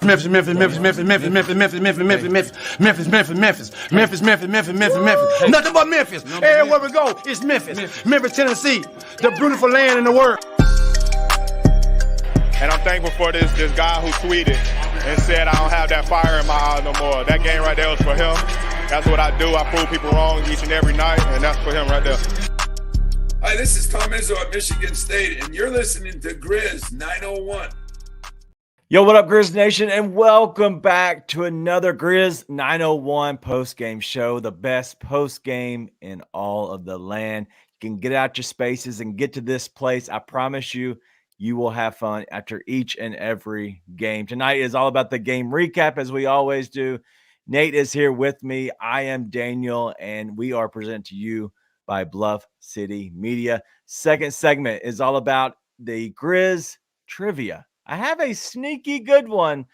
Memphis, Memphis, Memphis, Memphis, Memphis, Memphis, Memphis, Memphis, Memphis, Memphis, Memphis, Memphis, Memphis, Memphis, Memphis, Memphis, Memphis, Memphis. Nothing but Memphis. Everywhere we go, it's Memphis. Memphis, Tennessee, the beautiful land in the world. And I'm thankful for this guy who tweeted and said I don't have that fire in my eye no more. That game right there was for him. That's what I do. I prove people wrong each and every night, and that's for him right there. Hi, this is Tom Izzo at Michigan State, and you're listening to Grizz 901. Yo, what up, Grizz Nation, and welcome back to another Grizz 901 post-game show, the best post-game in all of the land. You can get out your spaces and get to this place. I promise you, you will have fun after each and every game. Tonight is all about the game recap, as we always do. Nate is here with me. I am Daniel, and we are presented to you by Bluff City Media. Second segment is all about the Grizz trivia. I have a sneaky good one.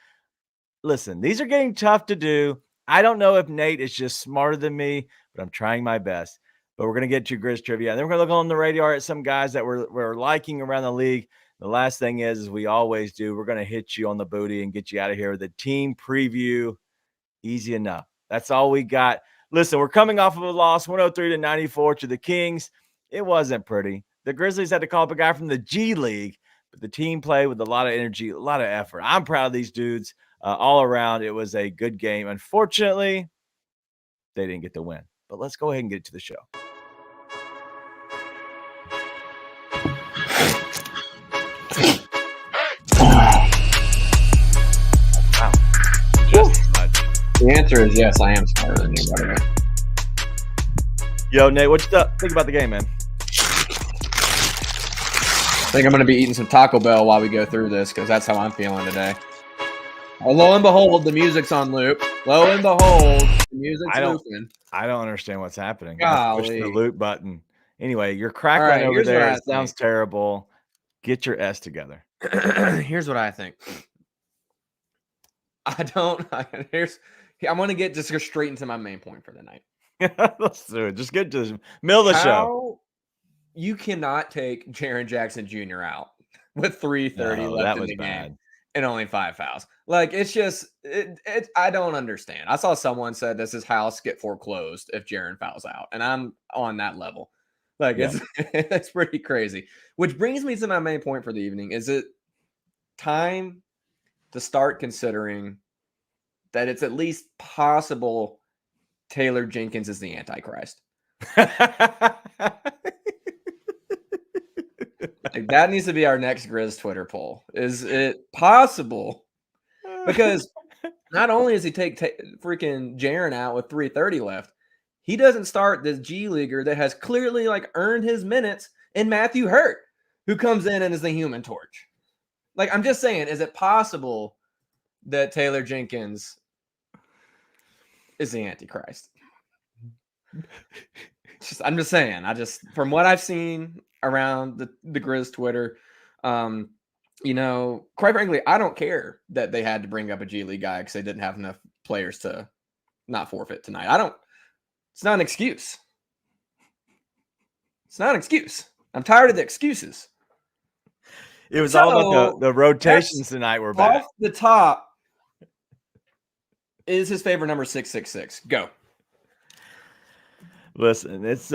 Listen, these are getting tough to do. I don't know if Nate is just smarter than me, but I'm trying my best. But we're going to get to Grizz trivia. And then we're going to look on the radar at some guys that we're liking around the league. The last thing is, as we always do, we're going to hit you on the booty and get you out of here with a team preview. Easy enough. That's all we got. Listen, we're coming off of a loss, 103-94 to the Kings. It wasn't pretty. The Grizzlies had to call up a guy from the G League, but the team played with a lot of energy, a lot of effort. I'm proud of these dudes all around. It was a good game. Unfortunately, they didn't get the win. But let's go ahead and get to the show. The answer is yes, I am smarter than you, by the way. Yo, Nate, what you think about the game, man? I think I'm going to be eating some Taco Bell while we go through this because that's how I'm feeling today. Lo and behold, the music's on loop. Lo and behold, the music's looping. I don't understand what's happening. Golly. Push the loop button. Anyway, you're crackling over there. It sounds terrible. Get your S together. Here's what I think. I'm going to just go straight into my main point for the night. Let's do it. Just get to the middle of the show. You cannot take Jaren Jackson Jr. out with 3:30 left in the game and only 5 fouls. Like, it's just, I don't understand. I saw someone said, does his house get foreclosed if Jaren fouls out? And I'm on that level. Like, it's pretty crazy. Which brings me to my main point for the evening. Is it time to start considering that it's at least possible Taylor Jenkins is the Antichrist? Like, that needs to be our next Grizz Twitter poll. Is it possible? Because not only does he take freaking Jaren out with 3:30 left, he doesn't start this G Leaguer that has clearly earned his minutes in Matthew Hurt, who comes in and is the Human Torch. Like, I'm just saying, is it possible that Taylor Jenkins is the Antichrist? I'm just saying. From what I've seen around the Grizz Twitter, quite frankly, I don't care that they had to bring up a G League guy because they didn't have enough players to not forfeit tonight. It's not an excuse. It's not an excuse. I'm tired of the excuses. It was all about the rotations tonight. We're back. Off the top is his favorite number 666. Go. Listen, it's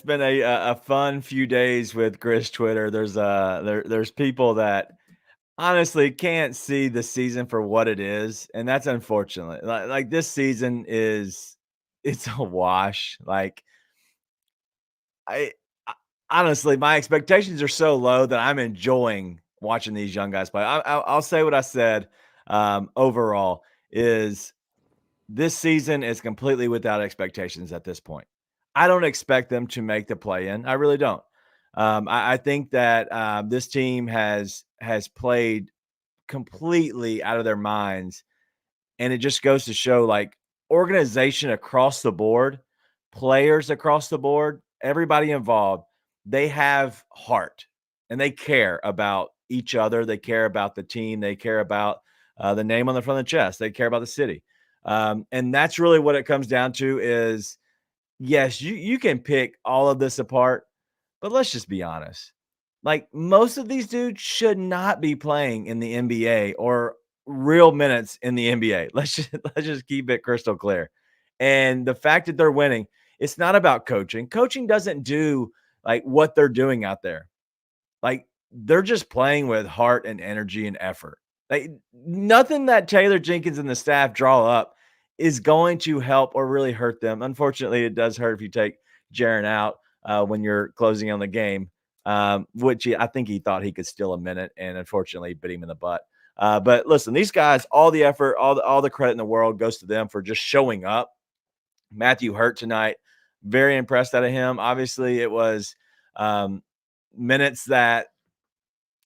been a fun few days with Grizz Twitter. There's people that honestly can't see the season for what it is, and that's unfortunate. Like this season it's a wash. Like I honestly, my expectations are so low that I'm enjoying watching these young guys play. I'll say what I said. Overall, is this season is completely without expectations at this point. I don't expect them to make the play-in. I really don't. I think that this team has played completely out of their minds, and it just goes to show, like, organization across the board, players across the board, everybody involved, they have heart, and they care about each other. They care about the team. They care about the name on the front of the chest. They care about the city. And that's really what it comes down to is, yes, you can pick all of this apart, but let's just be honest. Like, most of these dudes should not be playing in the NBA or real minutes in the NBA. Let's just keep it crystal clear. And the fact that they're winning, it's not about coaching. Coaching doesn't do like what they're doing out there. Like they're just playing with heart and energy and effort. Like nothing that Taylor Jenkins and the staff draw up is going to help or really hurt them. Unfortunately, it does hurt if you take Jaren out when you're closing on the game, which I think he thought he could steal a minute, and unfortunately bit him in the butt. But listen, these guys, all the effort, all the credit in the world goes to them for just showing up. Matthew Hurt tonight, very impressed out of him. Obviously, it was minutes that,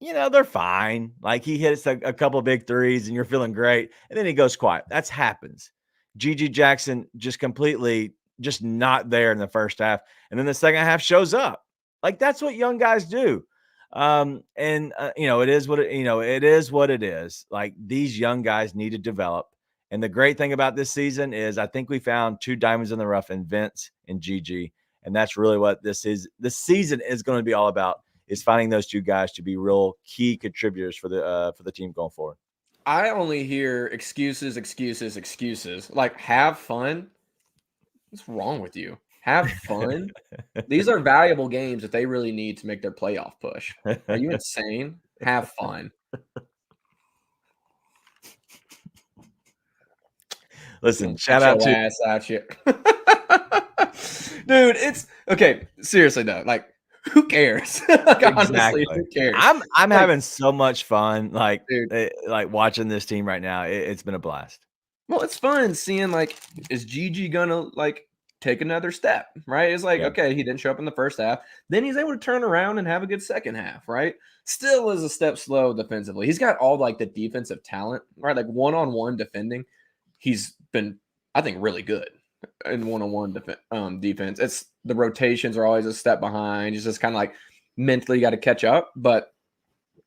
they're fine. Like he hits a couple of big threes and you're feeling great. And then he goes quiet. That happens. G.G. Jackson just completely just not there in the first half. And then the second half shows up. Like that's what young guys do. It is what it is what it is. Like these young guys need to develop. And the great thing about this season is I think we found two diamonds in the rough in Vince and Gigi. And that's really what this is. This season is going to be all about, is finding those two guys to be real key contributors for the team going forward. I only hear excuses. Like, have fun. What's wrong with you? Have fun. These are valuable games that they really need to make their playoff push. Are you insane? Have fun. Listen, shout out to ass at you. Dude, it's okay. Seriously though, like who cares? Like, honestly, who cares? I'm having so much fun, like watching this team right now. It's been a blast. Well, it's fun seeing like, is Gigi gonna like take another step? Right? It's like, okay, he didn't show up in the first half, then he's able to turn around and have a good second half. Right? Still is a step slow defensively. He's got all like the defensive talent, right? Like one-on-one defending, he's been, I think, really good in one-on-one defense. It's the rotations are always a step behind. He's just kind of like mentally got to catch up, but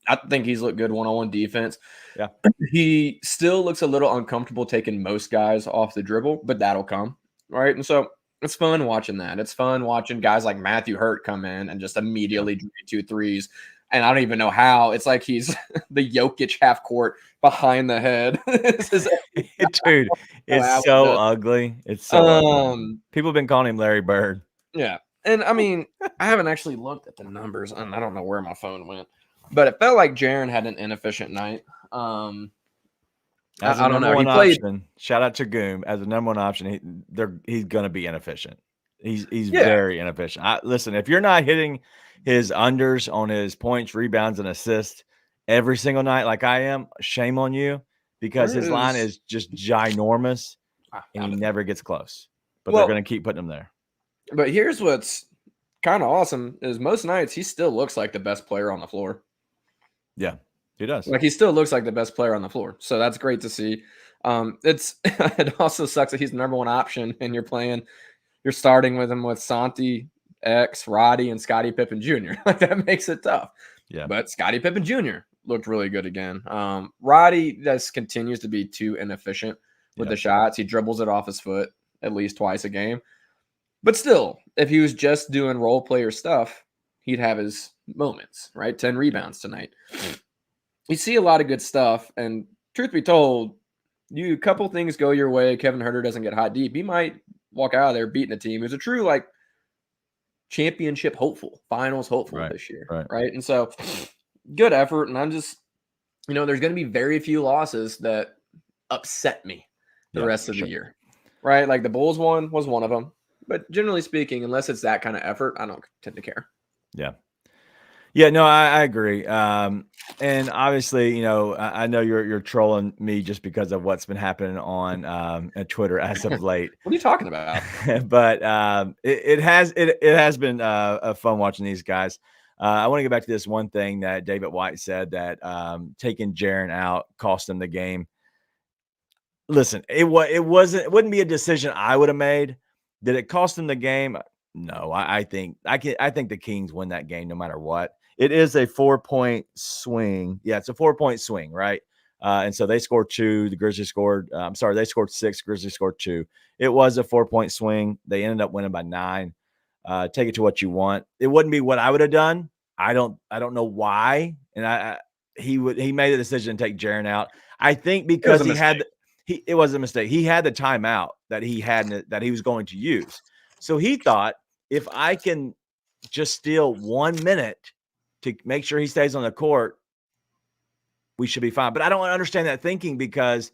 I think he's looked good one-on-one defense. Yeah. He still looks a little uncomfortable taking most guys off the dribble, but that'll come. Right. And so it's fun watching that. It's fun watching guys like Matthew Hurt come in and just immediately drain 2 threes. And I don't even know how. It's like he's the Jokic half court behind the head. Dude, it's so ugly. It's so ugly. People have been calling him Larry Bird. Yeah. And I mean, I haven't actually looked at the numbers, and I don't know where my phone went, but it felt like Jaren had an inefficient night. I don't know. He played. Shout out to Goom as a number one option. He's going to be inefficient. He's very inefficient. Listen, if you're not hitting his unders on his points, rebounds, and assists every single night like I am, shame on you, because his line is just ginormous and he never gets close. But they're going to keep putting him there. But here's what's kind of awesome is most nights he still looks like the best player on the floor. Yeah, he does. Like he still looks like the best player on the floor. So that's great to see. It also sucks that he's the number one option and you're starting with him with Santi, X, Roddy, and Scottie Pippen Jr. Like that makes it tough. Yeah. But Scottie Pippen Jr. looked really good again. Roddy just continues to be too inefficient with the shots. He dribbles it off his foot at least twice a game. But still, if he was just doing role player stuff, he'd have his moments, right? 10 rebounds tonight. You see a lot of good stuff. And truth be told, a couple things go your way. Kevin Huerter doesn't get hot deep. He might walk out of there beating a team who's a true like championship hopeful, finals hopeful this year. Right. And so good effort. And I'm just, there's going to be very few losses that upset me the rest of the year. Right. Like the Bulls one was one of them. But generally speaking, unless it's that kind of effort, I don't tend to care. Yeah. Yeah, no, I agree. And obviously, I know you're trolling me just because of what's been happening on Twitter as of late. What are you talking about? But it has been fun watching these guys. I want to get back to this one thing that David White said, that taking Jaren out cost him the game. Listen, it wouldn't be a decision I would have made. Did it cost him the game? No, I think the Kings win that game no matter what. It is a 4-point swing. Yeah, it's a 4-point swing, right? And so they scored 2. The Grizzlies scored. They scored 6. Grizzlies scored 2. It was a 4-point swing. They ended up winning by 9. Take it to what you want. It wouldn't be what I would have done. I don't know why. And he made the decision to take Jaren out. I think because it was a mistake. He had the timeout that he was going to use. So he thought, if I can just steal 1 minute to make sure he stays on the court, we should be fine. But I don't understand that thinking, because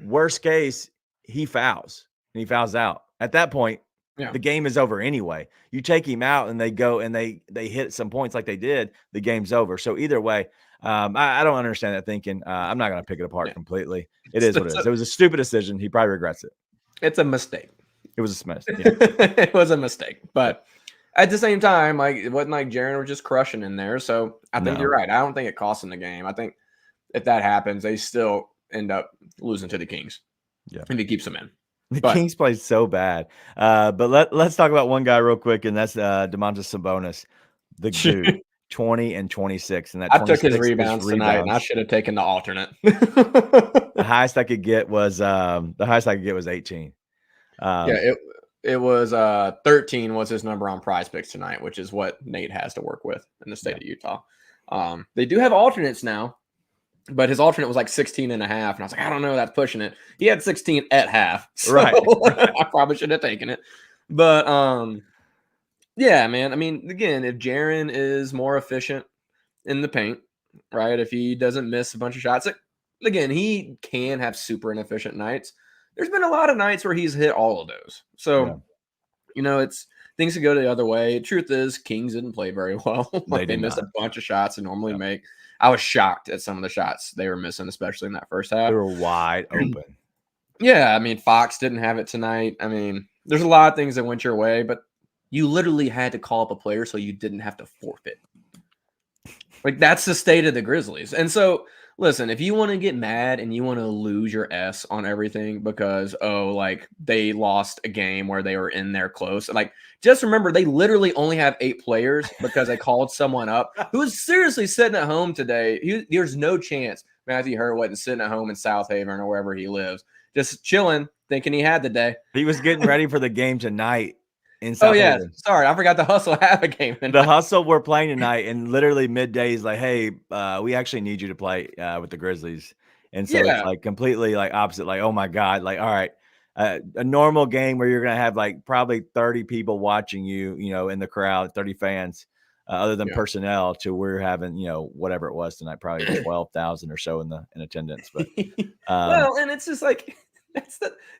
worst case, he fouls and he fouls out. At that point, the game is over anyway. You take him out and they go and they hit some points like they did, the game's over. So either way, I don't understand that thinking. I'm not going to pick it apart completely. It is what it is. It was a stupid decision. He probably regrets it. It's a mistake. It was a mistake. Yeah. It was a mistake. But at the same time, like, it wasn't like Jaren was just crushing in there. So I think you're right. I don't think it cost him the game. I think if that happens, they still end up losing to the Kings. Yeah. And he keeps them in. The Kings played so bad. But let's talk about one guy real quick, and that's Domantas Sabonis. The dude, 20 and 26. And that I took his rebounds tonight, and I should have taken the alternate. The highest I could get was 18. It was 13 was his number on Prize Picks tonight, which is what Nate has to work with in the state of Utah. They do have alternates now, but his alternate was like 16 and a half. And I was like, I don't know, that's pushing it. He had 16 at half. So right. I probably should have taken it. But yeah, man. I mean, again, if Jaren is more efficient in the paint, right? If he doesn't miss a bunch of shots, again, he can have super inefficient nights. There's been a lot of nights where he's hit all of those. So, it's things could go the other way. Truth is, Kings didn't play very well. They missed a bunch of shots they normally make. I was shocked at some of the shots they were missing, especially in that first half. They were wide open. Yeah, I mean, Fox didn't have it tonight. I mean, there's a lot of things that went your way, but you literally had to call up a player so you didn't have to forfeit. Like, that's the state of the Grizzlies. And so, listen, if you want to get mad and you want to lose your S on everything because, they lost a game where they were in there close, just remember, they literally only have 8 players because they called someone up who was seriously sitting at home today. There's no chance Matthew Hurt wasn't sitting at home in South Haven or wherever he lives, just chilling, thinking he had the day. He was getting ready for the game tonight. Haven. Sorry, I forgot the Hustle have a game tonight. The Hustle we're playing tonight, and literally midday he's like, hey, we actually need you to play with the Grizzlies. And so it's like completely like opposite, like, oh my God, like, all right, a normal game where you're going to have like probably 30 people watching you, in the crowd, 30 fans, other than personnel, to we're having, whatever it was tonight, probably 12,000 or so in attendance. But well, and it's just like,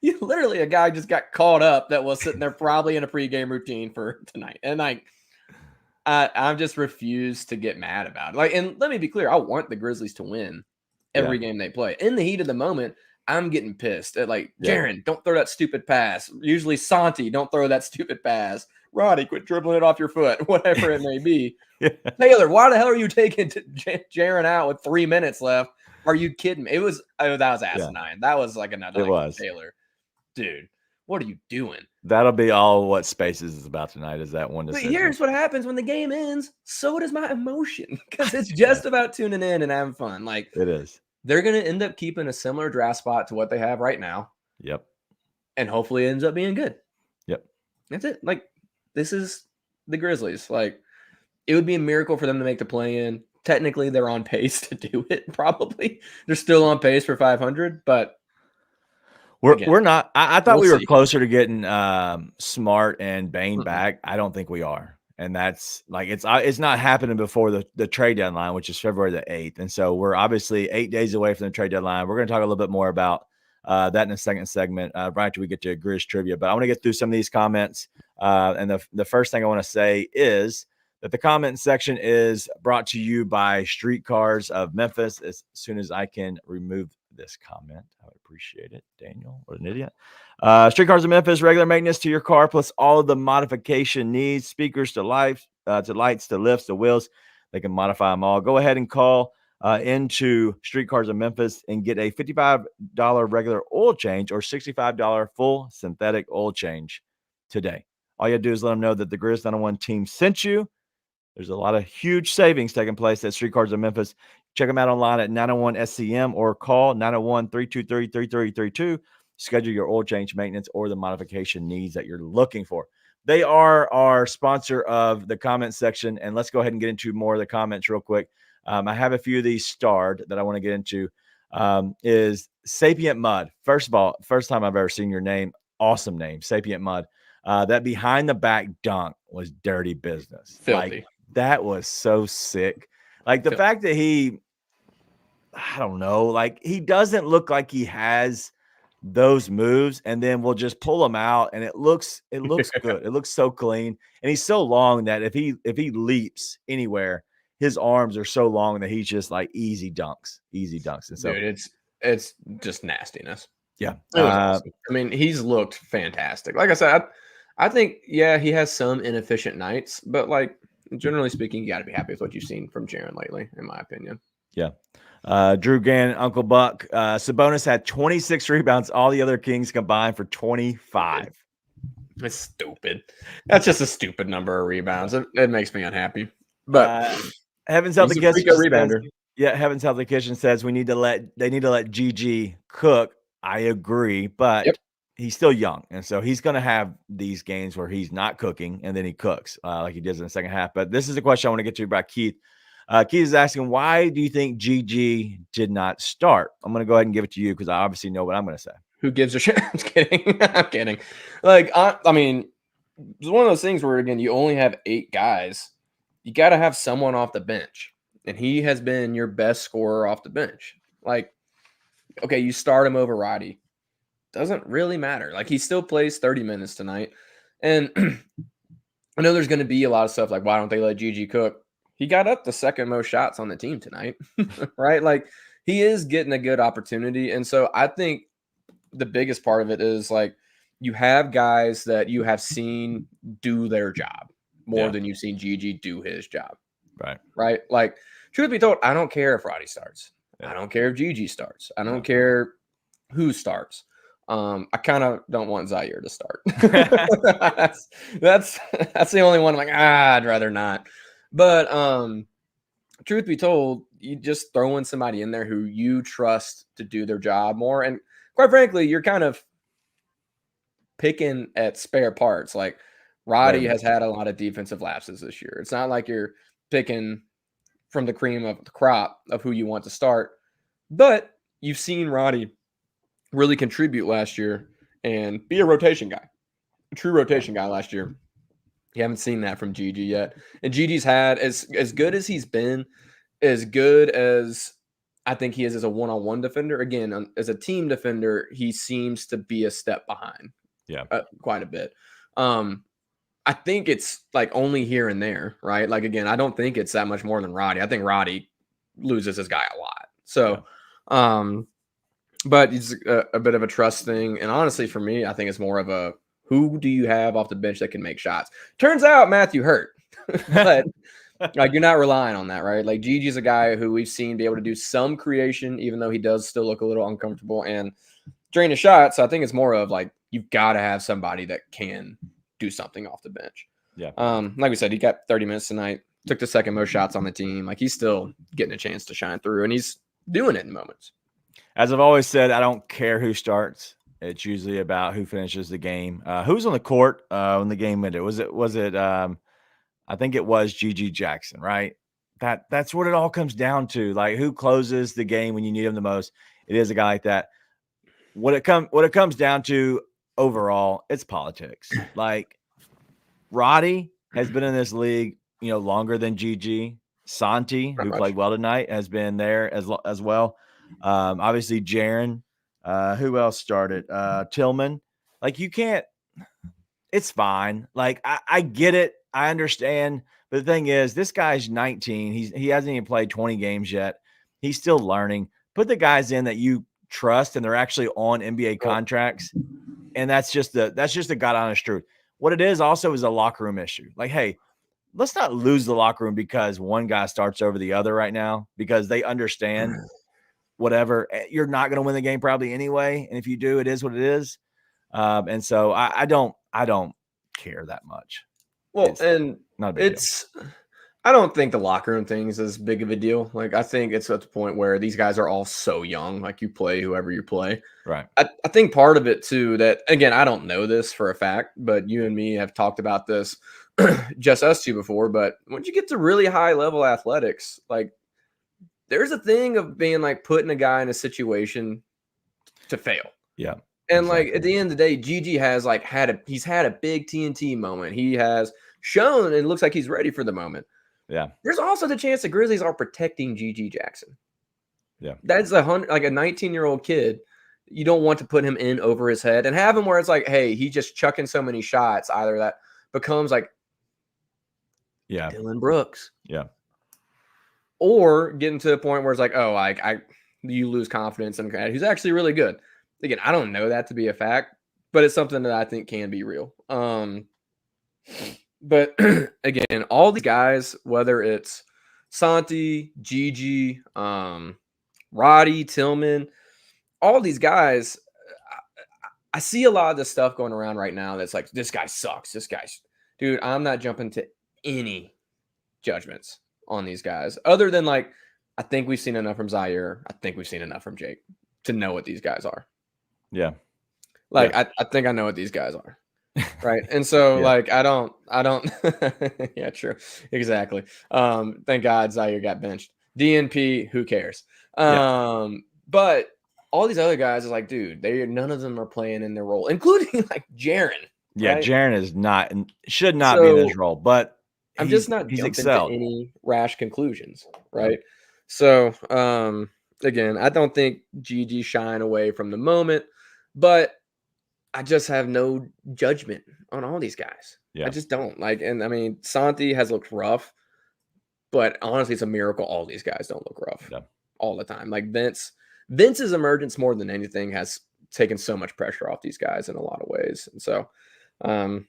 you literally, a guy just got called up that was sitting there probably in a pregame routine for tonight. And I'm just refused to get mad about it. And let me be clear, I want the Grizzlies to win every game they play. In the heat of the moment, I'm getting pissed at Jaren, don't throw that stupid pass. Usually Santi, don't throw that stupid pass. Roddy, quit dribbling it off your foot, whatever it may be. Taylor, why the hell are you taking Jaren out with 3 minutes left? Are you kidding me? That was asinine. Yeah. That was like another Taylor. Dude, what are you doing? That'll be all what Spaces is about tonight, is that one decision. But here's what happens when the game ends. So does my emotion, because it's just about tuning in and having fun. It is. They're going to end up keeping a similar draft spot to what they have right now. Yep. And hopefully it ends up being good. Yep. That's it. This is the Grizzlies. It would be a miracle for them to make the play-in. Technically, they're on pace to do it, probably. They're still on pace for 500, but we're not. I thought we were closer to getting Smart and Bane back. I don't think we are. And that's it's not happening before the trade deadline, which is February the 8th. And so we're obviously 8 days away from the trade deadline. We're going to talk a little bit more about that in the second segment, right after we get to Grizz trivia. But I want to get through some of these comments. And the first thing I want to say is that the comment section is brought to you by Streetcars of Memphis. As soon as I can remove this comment, I would appreciate it. Daniel, what an idiot. Streetcars of Memphis, regular maintenance to your car, plus all of the modification needs, speakers to lights, to lifts, to wheels. They can modify them all. Go ahead and call into Streetcars of Memphis and get a $55 regular oil change or $65 full synthetic oil change today. All you have to do is let them know that the Grizz 901 team sent you. There's a lot of huge savings taking place at Streetcars of Memphis. Check them out online at 901-SCM or call 901-323-3332. Schedule your oil change, maintenance, or the modification needs that you're looking for. They are our sponsor of the comment section, and let's go ahead and get into more of the comments real quick. I have a few of these starred that I want to get into. is Sapient Mud. First of all, first time I've ever seen your name. Awesome name, Sapient Mud. That behind the back dunk was dirty business. Filthy. Like, that was so sick. Like, the fact that I don't know, like, he doesn't look like he has those moves, and then we'll just pull them out, and it looks good. It looks so clean, and he's so long that if he leaps anywhere, his arms are so long that he's just like easy dunks. And so, dude, it's just nastiness. Yeah, awesome. I mean, he's looked fantastic. Like I said, I think he has some inefficient nights, but like generally speaking, you got to be happy with what you've seen from Jaren lately, in my opinion. Yeah. Drew Gannon, Uncle Buck. Sabonis had 26 rebounds. All the other Kings combined for 25. It's stupid. That's just a stupid number of rebounds. It makes me unhappy. But Heaven's Healthy Kitchen rebounder. Yeah, Heaven's Healthy Kitchen says they need to let GG cook. I agree, but he's still young, and so he's going to have these games where he's not cooking and then he cooks like he does in the second half. But this is a question I want to get to about Keith. Keith is asking, why do you think GG did not start? I'm going to go ahead and give it to you because I obviously know what I'm going to say. Who gives a shit? I'm kidding. I'm kidding. Like, I mean, it's one of those things where, again, you only have 8 guys. You got to have someone off the bench. And he has been your best scorer off the bench. Like, okay, you start him over Roddy. Doesn't really matter. Like, he still plays 30 minutes tonight. And I know there's going to be a lot of stuff like, why don't they let GG cook? He got up the second most shots on the team tonight, right? Like, he is getting a good opportunity. And so I think the biggest part of it is, like, you have guys that you have seen do their job more than you've seen GG do his job. Right? Like, truth be told, I don't care if Roddy starts. I don't care if GG starts. I don't care who starts. I kind of don't want Zaire to start. that's the only one I'm like, I'd rather not. But truth be told, you just throw in somebody in there who you trust to do their job more. And quite frankly, you're kind of picking at spare parts. Like, Roddy has had a lot of defensive lapses this year. It's not like you're picking from the cream of the crop of who you want to start. But you've seen Roddy really contribute last year and be a rotation guy, a true rotation guy last year. You haven't seen that from GG yet. And GG's had, as good as he's been, as good as I think he is as a one-on-one defender. Again, as a team defender, he seems to be a step behind. Quite a bit. I think it's like only here and there, right? Like, again, I don't think it's that much more than Roddy. I think Roddy loses his guy a lot. So, but it's a bit of a trust thing. And honestly, for me, I think it's more of a, who do you have off the bench that can make shots? Turns out Matthew hurt, but like, you're not relying on that, right? Like, Gigi's a guy who we've seen be able to do some creation, even though he does still look a little uncomfortable and drain a shot. So I think it's more of like, you've got to have somebody that can do something off the bench. Like we said, he got 30 minutes tonight, took the second most shots on the team. Like, he's still getting a chance to shine through, and he's doing it in moments. As I've always said, I don't care who starts. It's usually about who finishes the game. Who's on the court when the game ended? Was it I think it was GG Jackson, right? That's what it all comes down to. Like, who closes the game when you need him the most? It is a guy like that. What it comes down to overall, it's politics. Like, Roddy has been in this league, longer than GG. Santi, who played well tonight, has been there as well. Obviously, Jaren. Who else started? Tillman. Like, you can't. It's fine. Like, I get it. I understand. But the thing is, this guy's 19. He hasn't even played 20 games yet. He's still learning. Put the guys in that you trust, and they're actually on NBA contracts. And that's just the God honest truth. What it is also is a locker room issue. Like, hey, let's not lose the locker room because one guy starts over the other right now, because they understand whatever. You're not going to win the game probably anyway. And if you do, it is what it is. And so I don't care that much. Well, it's and not a big deal. I don't think the locker room thing is as big of a deal. Like, I think it's at the point where these guys are all so young. Like, you play whoever you play. Right. I think part of it too, that, again, I don't know this for a fact, but you and me have talked about this, just us two before. But once you get to really high level athletics, like, there's a thing of being like putting a guy in a situation to fail. Yeah. And like at the end of the day, Gigi has like he's had a big TNT moment. He has shown and it looks like he's ready for the moment. Yeah. There's also the chance the Grizzlies are protecting Gigi Jackson. Yeah. That's like a 19-year-old kid. You don't want to put him in over his head and have him where it's like, hey, he just chucking so many shots. Either that becomes like Dylan Brooks. Yeah. Or getting to the point where it's like, oh, you lose confidence in he's actually really good. Again, I don't know that to be a fact, but it's something that I think can be real. But again, all these guys, whether it's Santi, Gigi, Roddy, Tillman, all these guys, I see a lot of this stuff going around right now that's like, this guy sucks. Dude, I'm not jumping to any judgments on these guys other than like, I think we've seen enough from Zaire. I think we've seen enough from Jake to know what these guys are. Yeah. Like, I think I know what these guys are. Right. And so like, I don't, yeah, true. Exactly. Thank God Zaire got benched. DNP, who cares? But all these other guys are like, dude, none of them are playing in their role, including like Jaren. Yeah. Right? Jaren is not and should not be in this role, but I'm just not he's jumping excelled. to any rash conclusions. Right. So, again, I don't think Gigi shying away from the moment, but I just have no judgment on all these guys. Yeah. I just don't like, and I mean, Santi has looked rough, but honestly, it's a miracle all these guys don't look rough all the time. Like Vince's emergence more than anything has taken so much pressure off these guys in a lot of ways. And so, I'm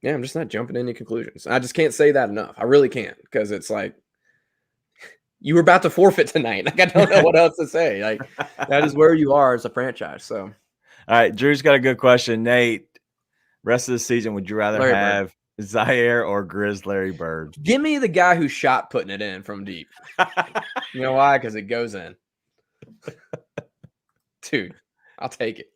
just not jumping to any conclusions. I just can't say that enough. I really can't, because it's like, you were about to forfeit tonight. Like, I don't know what else to say. Like, that is where you are as a franchise. So, all right, Drew's got a good question. Nate, rest of the season, would you rather have Zaire or Grizz Larry Bird? Give me the guy who shot putting it in from deep. You know why? Because it goes in. Dude, I'll take it.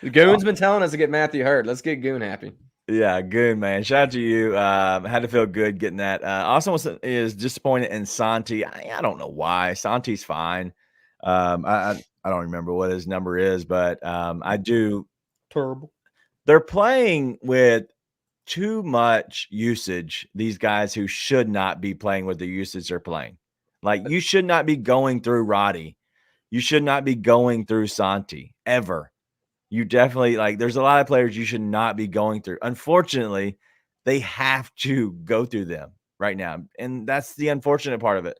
The Goon's been telling us to get Matthew Hurd. Let's get Goon happy. Yeah, good, man. Shout out to you. Had to feel good getting that. Also is disappointed in Santi. I don't know why. Santi's fine. I don't remember what his number is, but I do. Terrible. They're playing with too much usage. These guys who should not be playing with the usage they're playing. Like, you should not be going through Roddy. You should not be going through Santi ever. You definitely, like, there's a lot of players you should not be going through. Unfortunately, they have to go through them right now. And that's the unfortunate part of it.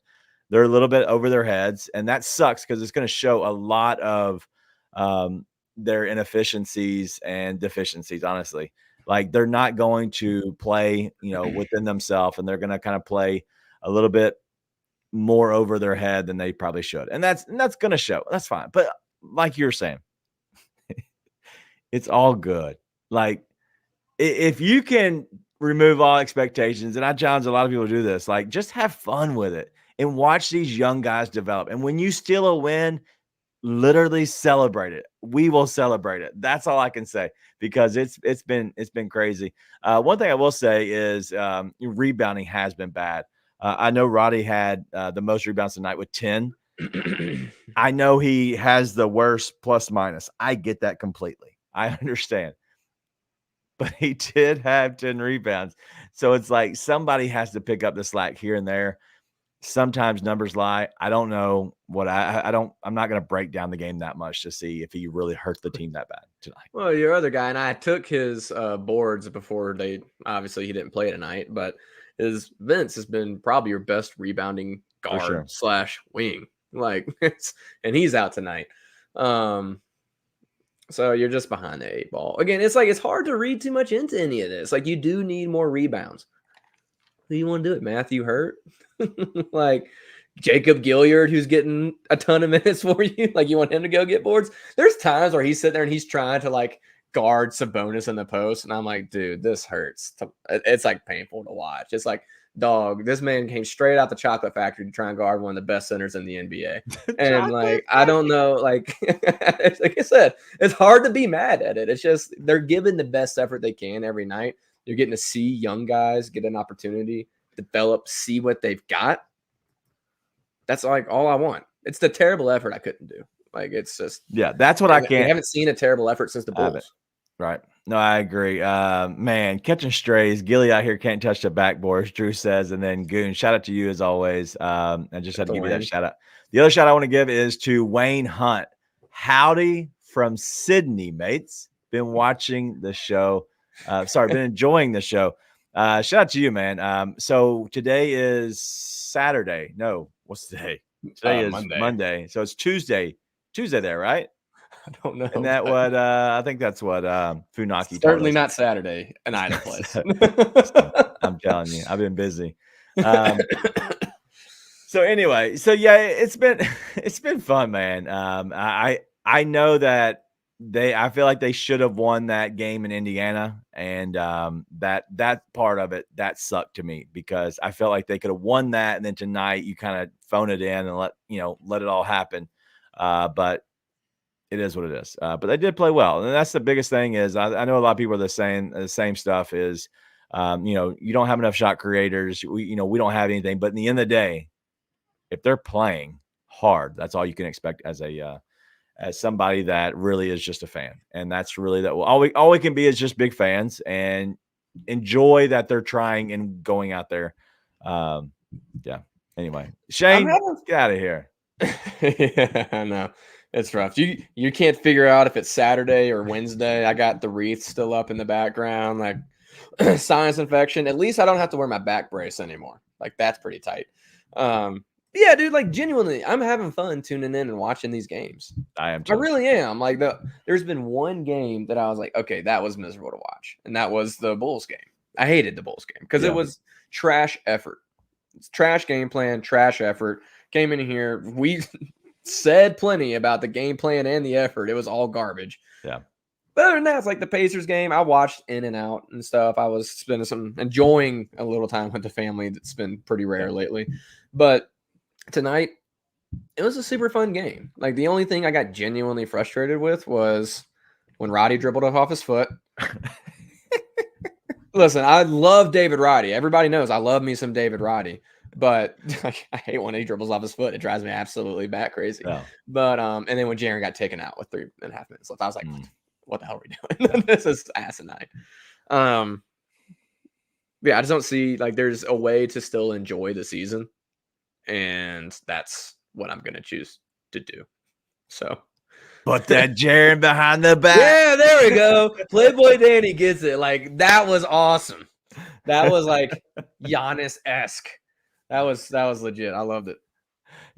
They're a little bit over their heads, and that sucks because it's going to show a lot of their inefficiencies and deficiencies, honestly. Like, they're not going to play, within themselves, and they're going to kind of play a little bit more over their head than they probably should. And that's going to show. That's fine. But like you're saying, it's all good. Like, if you can remove all expectations, and I challenge a lot of people to do this, like, just have fun with it and watch these young guys develop. And when you steal a win, literally celebrate it. We will celebrate it. That's all I can say, because it's been crazy. One thing I will say is rebounding has been bad. I know Roddy had the most rebounds tonight with 10. I know he has the worst plus minus. I get that completely. I understand. But he did have 10 rebounds. So it's like somebody has to pick up the slack here and there. Sometimes numbers lie. I don't know what I'm not going to break down the game that much to see if he really hurt the team that bad tonight. Well, your other guy, and I took his boards before he didn't play tonight, but Vince has been probably your best rebounding guard / wing. Like, and he's out tonight. So you're just behind the 8 ball. Again, it's like, it's hard to read too much into any of this. Like, you do need more rebounds. Who do you want to do it? Matthew Hurt? Like, Jacob Gilliard, who's getting a ton of minutes for you? Like, you want him to go get boards? There's times where he's sitting there and he's trying to, like, guard Sabonis in the post. And I'm like, dude, this hurts. It's, like, painful to watch. It's like, dog, this man came straight out the chocolate factory to try and guard one of the best centers in the NBA. And like, I don't know, like, like I said, it's hard to be mad at it. It's just, they're giving the best effort they can every night. You're getting to see young guys get an opportunity, develop, see what they've got. That's like all I want. It's the terrible effort I couldn't do. Like it's just that's what I can't. We haven't seen a terrible effort since the Bulls. Right. No, I agree. Man, catching strays. Gilly out here can't touch the backboard, as Drew says. And then Goon, shout out to you as always. I just had to give you that shout out. The other shout I want to give is to Wayne Hunt. Howdy from Sydney, mates. Been watching the show. Been enjoying the show. Shout out to you, man. So today is Saturday. No, what's today? Today is Monday. So it's Tuesday. Tuesday there, right? I don't know. And that what I think that's what Funaki certainly not Saturday, an idle place. I'm telling you, I've been busy. So anyway, it's been fun, man. I know that I feel like they should have won that game in Indiana, and that part of it that sucked to me because I felt like they could have won that, and then tonight you kind of phone it in and let it all happen. But it is what it is. But they did play well. And that's the biggest thing is I know a lot of people are saying the same stuff is, you don't have enough shot creators. We don't have anything. But in the end of the day, if they're playing hard, that's all you can expect as somebody that really is just a fan. And that's really all we can be is just big fans and enjoy that they're trying and going out there. Anyway, Shane, get out of here. Yeah, I know. It's rough. You can't figure out if it's Saturday or Wednesday. I got the wreath still up in the background, like sinus infection. At least I don't have to wear my back brace anymore. Like that's pretty tight. Yeah, dude. Like genuinely, I'm having fun tuning in and watching these games. I am too. I really am. Like there's been one game that I was like, okay, that was miserable to watch, and that was the Bulls game. I hated the Bulls game because it was trash effort. It's trash game plan, trash effort. Came in here, we said plenty about the game plan and the effort. It was all garbage. Yeah. But other than that, it's like the Pacers game. I watched in and out and stuff. I was enjoying a little time with the family. That's been pretty rare lately. But tonight, it was a super fun game. Like the only thing I got genuinely frustrated with was when Roddy dribbled off his foot. Listen, I love David Roddy. Everybody knows I love me some David Roddy. But I hate when he dribbles off his foot. It drives me absolutely bat crazy. Yeah. But and then when Jaren got taken out with 3.5 minutes left, I was like, what the hell are we doing? This is asinine. Yeah, I just don't see like there's a way to still enjoy the season. And that's what I'm gonna choose to do. So put that Jaren behind the back. Yeah, there we go. Playboy Danny gets it. Like that was awesome. That was like Giannis-esque. That was legit. I loved it.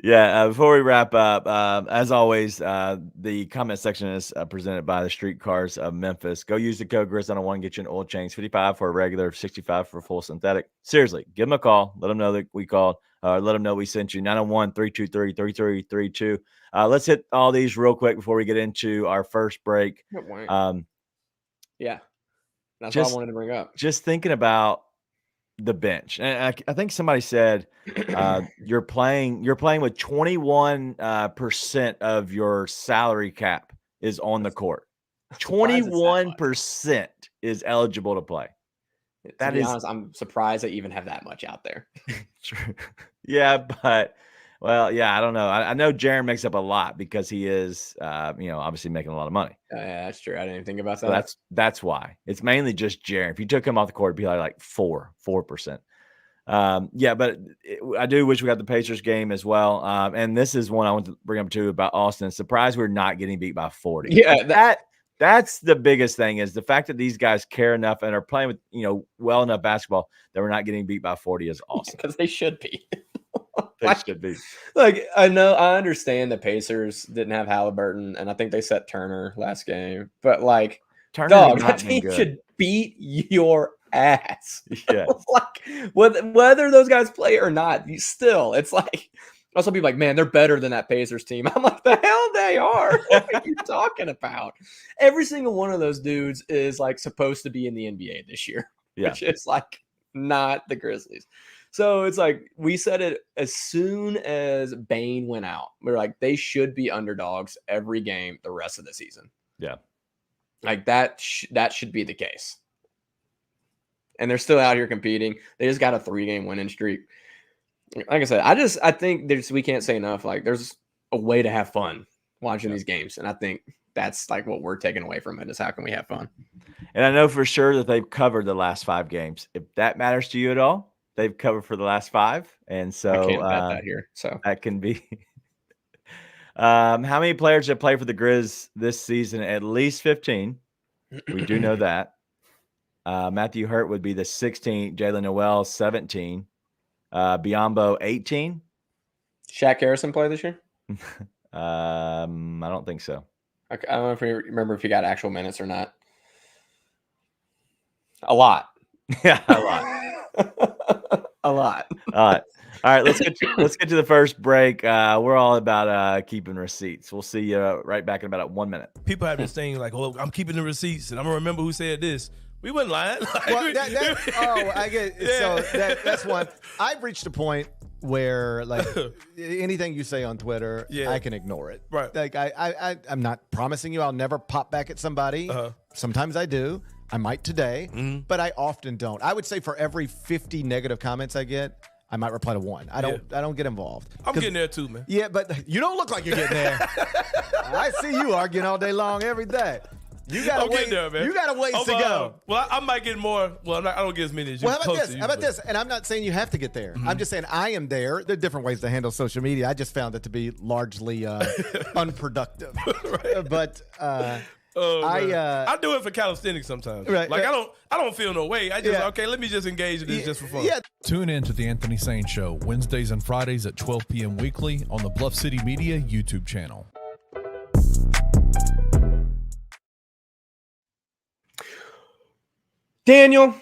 Yeah. Before we wrap up, as always, the comment section is presented by the Streetcars of Memphis. Go use the code Grizz101, get you an oil change, 55 for a regular, 65 for a full synthetic. Seriously, give them a call. Let them know that we called. Let them know we sent you. 901-323-3332. Let's hit all these real quick before we get into our first break. Yeah, that's what I wanted to bring up. Just thinking about the bench, and I think somebody said you're playing with 21% of your salary cap is on the court. 21% is eligible to play. To be honest, I'm surprised I even have that much out there. True. Yeah, but well, yeah, I don't know. I know Jaren makes up a lot because he is, obviously making a lot of money. Yeah, that's true. I didn't even think about that. So that's why it's mainly just Jaren. If you took him off the court, it'd be like 4%. Yeah, but I do wish we got the Pacers game as well. And this is one I want to bring up too about Austin. Surprised we're not getting beat by 40. Yeah, that's the biggest thing is the fact that these guys care enough and are playing with well enough basketball that we're not getting beat by 40 is awesome. Because they should be. They should be. Like I understand the Pacers didn't have Halliburton, and I think they set Turner last game. But like, that team should beat your ass. Yeah. Like whether those guys play or not, it's like also be like, man, they're better than that Pacers team. I'm like, the hell they are. What are you talking about? Every single one of those dudes is like supposed to be in the NBA this year. Yeah. Which is like not the Grizzlies. So it's like we said it as soon as Bane went out. We were like, they should be underdogs every game the rest of the season. Yeah. Like that should be the case. And they're still out here competing. They just got a 3-game winning streak. Like I said, I think we can't say enough. Like, there's a way to have fun watching these games, and I think that's like what we're taking away from it is how can we have fun. And I know for sure that they've covered the last 5 games. If that matters to you at all, they've covered for the last 5, and so I can't bet that here. So that can be. How many players have played for the Grizz this season? At least 15. We do know that. Matthew Hurt would be the 16th. Jalen Noel 17. Biombo 18. Shaq Harrison play this year? I don't think so. I don't know if you remember if he got actual minutes or not. A lot. Yeah, a lot. A lot. All right. Let's get to the first break. We're all about keeping receipts. We'll see you right back in about 1 minute. People have this thing like, "Oh, I'm keeping the receipts," and I'm gonna remember who said this. We wasn't lying. Well, I get so that's one. I've reached a point where like anything you say on Twitter, I can ignore it. Right. Like I'm not promising you I'll never pop back at somebody. Sometimes I do. I might today, but I often don't. I would say for every 50 negative comments I get, I might reply to one. I don't get involved. I'm getting there too, man. Yeah, but you don't look like you're getting there. I see you arguing all day long every day. You gotta wait there, man. You got a ways to go. Well, I might get more. Well, I don't get as many as you. Well, how about this? And I'm not saying you have to get there. I'm just saying I am there. There are different ways to handle social media. I just found it to be largely unproductive. Right. But I do it for calisthenics sometimes. Right, like I don't feel no way. I just okay. Let me just engage in this just for fun. Yeah. Tune in to the Anthony Sane Show Wednesdays and Fridays at 12 p.m. weekly on the Bluff City Media YouTube channel. Daniel,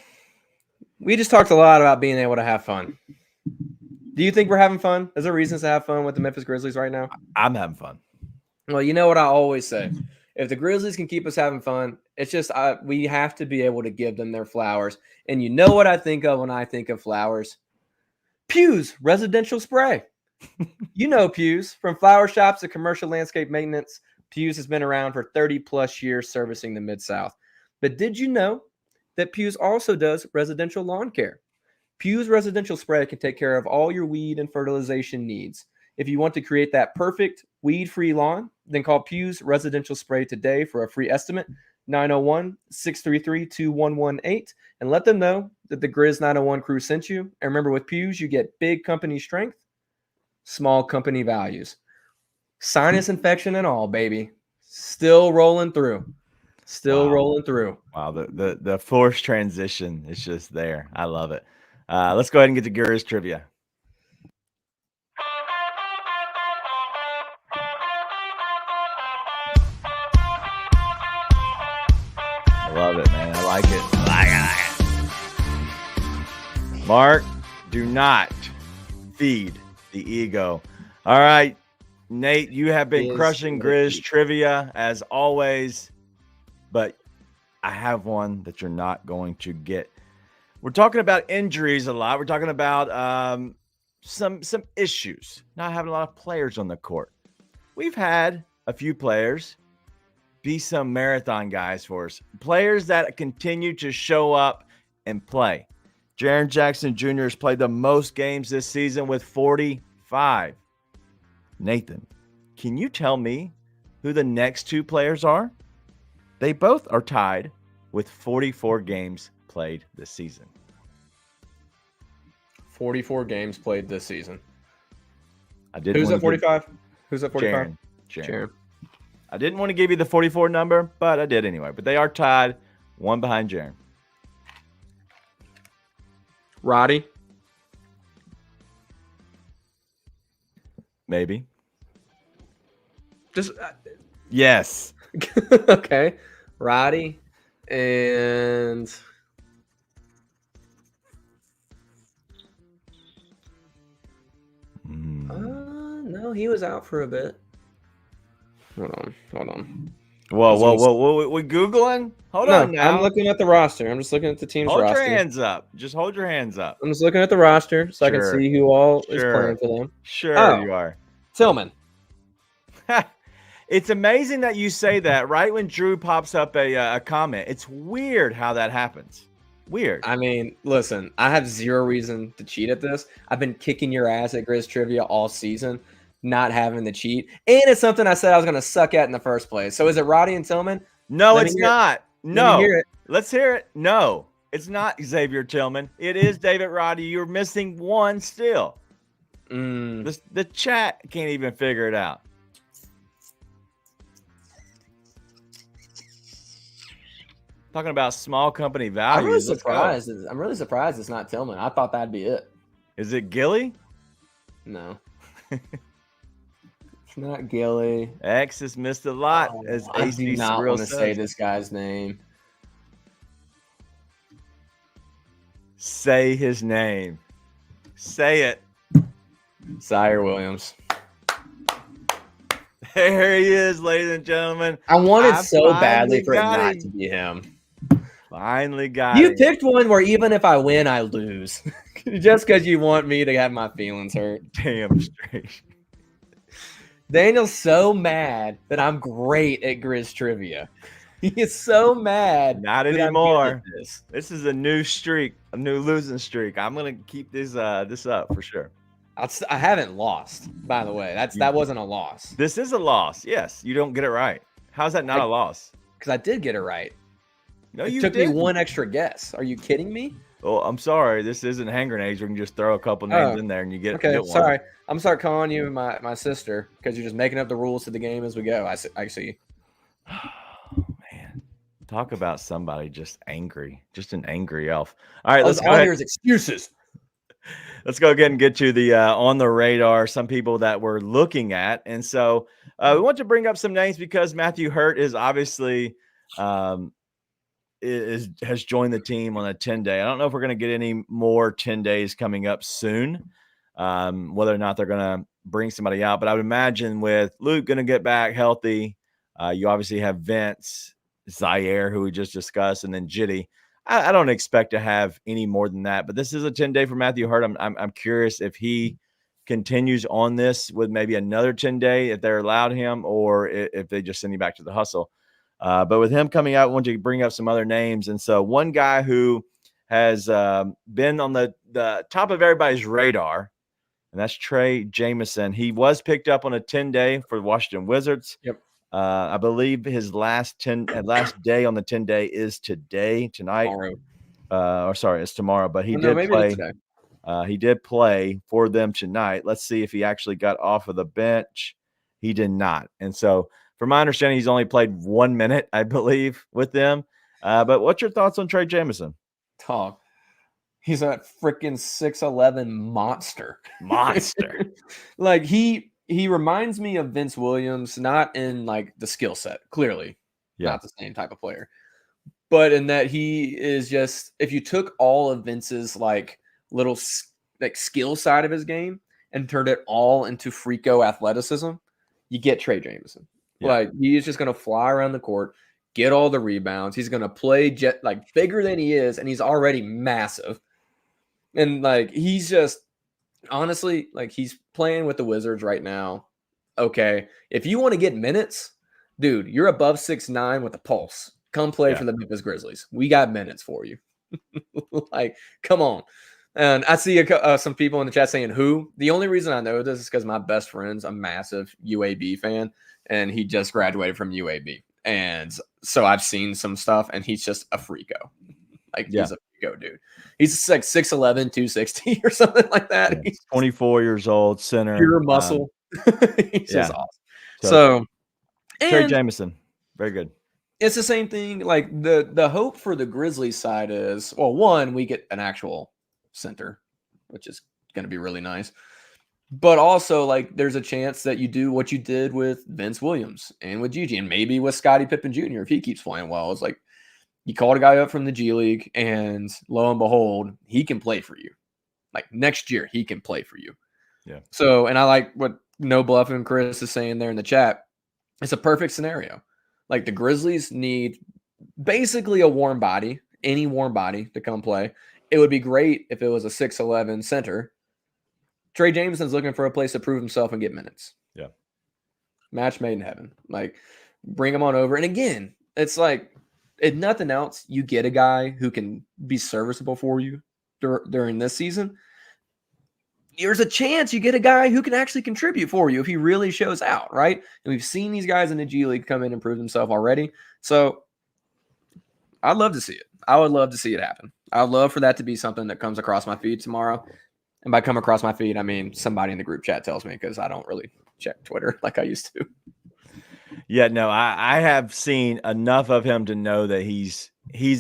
we just talked a lot about being able to have fun. Do you think we're having fun? Is there reasons to have fun with the Memphis Grizzlies right now? I'm having fun. Well, you know what I always say. If the Grizzlies can keep us having fun, it's just we have to be able to give them their flowers. And you know what I think of when I think of flowers? Pew's residential spray. You know Pew's. From flower shops to commercial landscape maintenance, Pew's has been around for 30-plus years servicing the Mid-South. But did you know that Pew's also does residential lawn care? Pew's residential spray can take care of all your weed and fertilization needs. If you want to create that perfect weed-free lawn, then call Pew's Residential Spray today for a free estimate, 901-633-2118, and let them know that the Grizz 901 crew sent you. And remember, with Pew's, you get big company strength, small company values. Sinus infection and all, baby. Still rolling through. Rolling through. Wow, the forced transition is just there. I love it. Let's go ahead and get to Grizz trivia. I love it, man. I like it. Mark, do not feed the ego. All right, Nate, you have been crushing Grizz trivia as always, but I have one that you're not going to get. We're talking about injuries a lot. We're talking about some issues, not having a lot of players on the court. We've had a few players be some marathon guys for us, players that continue to show up and play. Jaren Jackson Jr. has played the most games this season with 45. Nathan, can you tell me who the next 2 players are? They both are tied with 44 games played this season. 44 games played this season. Who's at 45? Who's at 45? Jaren. I didn't want to give you the 44 number, but I did anyway. But they are tied, one behind Jaren. Roddy? Maybe. Just yes. Okay. Roddy and no, he was out for a bit. Hold on. Whoa. We Googling? Hold on now. I'm looking at the roster. I'm just looking at the team's roster. Hold your hands up. Just hold your hands up. I'm just looking at the roster so I can see who all is playing for them. Sure, you are. Tillman. It's amazing that you say that right when Drew pops up a comment. It's weird how that happens. Weird. I mean, listen, I have zero reason to cheat at this. I've been kicking your ass at Grizz Trivia all season, not having the cheat. And it's something I said I was going to suck at in the first place. So is it Roddy and Tillman? No, it's not. No. Let me hear it. Let's hear it. No, it's not Xavier Tillman. It is David Roddy. You're missing one still. The chat can't even figure it out. Talking about small company values. I'm really surprised it's not Tillman. I thought that'd be it. Is it Gilly? No. It's not Gilly. X has missed a lot. As I do not want to say this guy's name. Say his name. Say it. Zaire Williams. There he is, ladies and gentlemen. I wanted so badly for it not to be him. Finally got You it. picked one where even if I win, I lose. Just because you want me to have my feelings hurt. Damn straight. Daniel's so mad that I'm great at Grizz Trivia. He is so mad. Not anymore. This is a new streak, a new losing streak. I'm gonna keep this up for sure. I haven't lost, by the way. That wasn't a loss. This is a loss. Yes, you don't get it right. How's that not a loss? Because I did get it right. No, it you took didn't. me one extra guess. Are you kidding me? Oh, I'm sorry. This isn't hand grenades. We can just throw a couple names in there and you get okay. Get one. Sorry, I'm start calling you my sister because you're just making up the rules to the game as we go. I see. Man, talk about somebody just angry, just an angry elf. All right, let's go ahead. Here's excuses. Let's go again and get to the on the radar, some people that we're looking at. And so we want to bring up some names because Matthew Hurt is obviously has joined the team on a 10-day. I don't know if we're going to get any more 10 days coming up soon, whether or not they're going to bring somebody out. But I would imagine with Luke going to get back healthy, you obviously have Vince, Zaire, who we just discussed, and then Jitty. I don't expect to have any more than that, but this is a 10-day for Matthew Hurt. I'm curious if he continues on this with maybe another 10-day, if they're allowed him, or if they just send him back to the hustle. But with him coming out, I want to bring up some other names. And so one guy who has been on the top of everybody's radar, and that's Trey Jameson. He was picked up on a 10-day for the Washington Wizards. Yep. I believe his last day on the 10-day is tonight. It's tomorrow. But he did play. He did play for them tonight. Let's see if he actually got off of the bench. He did not. And so, from my understanding, he's only played 1 minute, I believe, with them. But what's your thoughts on Trey Jameson? Talk. He's a freaking 6'11" monster. Like he reminds me of Vince Williams, not in like the skill set, clearly, not the same type of player, but in that he is just, if you took all of Vince's like little like skill side of his game and turned it all into freako athleticism, you get Trey Jameson. Yeah. Like he's just going to fly around the court, get all the rebounds. He's going to play like bigger than he is, and he's already massive. And like he's just honestly, like he's playing with the Wizards right now. Okay, if you want to get minutes, dude, you're above 6'9" with a pulse. Come play for the Memphis Grizzlies. We got minutes for you. Like, come on. And I see some people in the chat saying who. The only reason I know this is because my best friend's a massive UAB fan, and he just graduated from UAB. And so I've seen some stuff, and he's just a freako. Like, he's a freako dude. He's like 6'11", 260 or something like that. He's 24 years old, center. Pure muscle. He's just awesome. So Trey Jameson, very good. It's the same thing. Like the hope for the Grizzlies side is, well, one, we get an actual center, which is going to be really nice. But also, like, there's a chance that you do what you did with Vince Williams and with Gigi, and maybe with Scottie Pippen Jr. if he keeps playing well. It's like you called a guy up from the G League, and lo and behold, he can play for you. Like next year, he can play for you. Yeah. So, and I like what No Bluff and Chris is saying there in the chat. It's a perfect scenario. Like the Grizzlies need basically a warm body, any warm body to come play. It would be great if it was a 6'11" center. Trey Jameson's looking for a place to prove himself and get minutes. Yeah. Match made in heaven. Like, bring him on over. And again, it's like if nothing else, you get a guy who can be serviceable for you during this season. There's a chance you get a guy who can actually contribute for you if he really shows out, right? And we've seen these guys in the G League come in and prove themselves already. So I'd love to see it. I would love to see it happen. I would love for that to be something that comes across my feed tomorrow. And by come across my feed, I mean somebody in the group chat tells me, because I don't really check Twitter like I used to. Yeah, no, I have seen enough of him to know that he's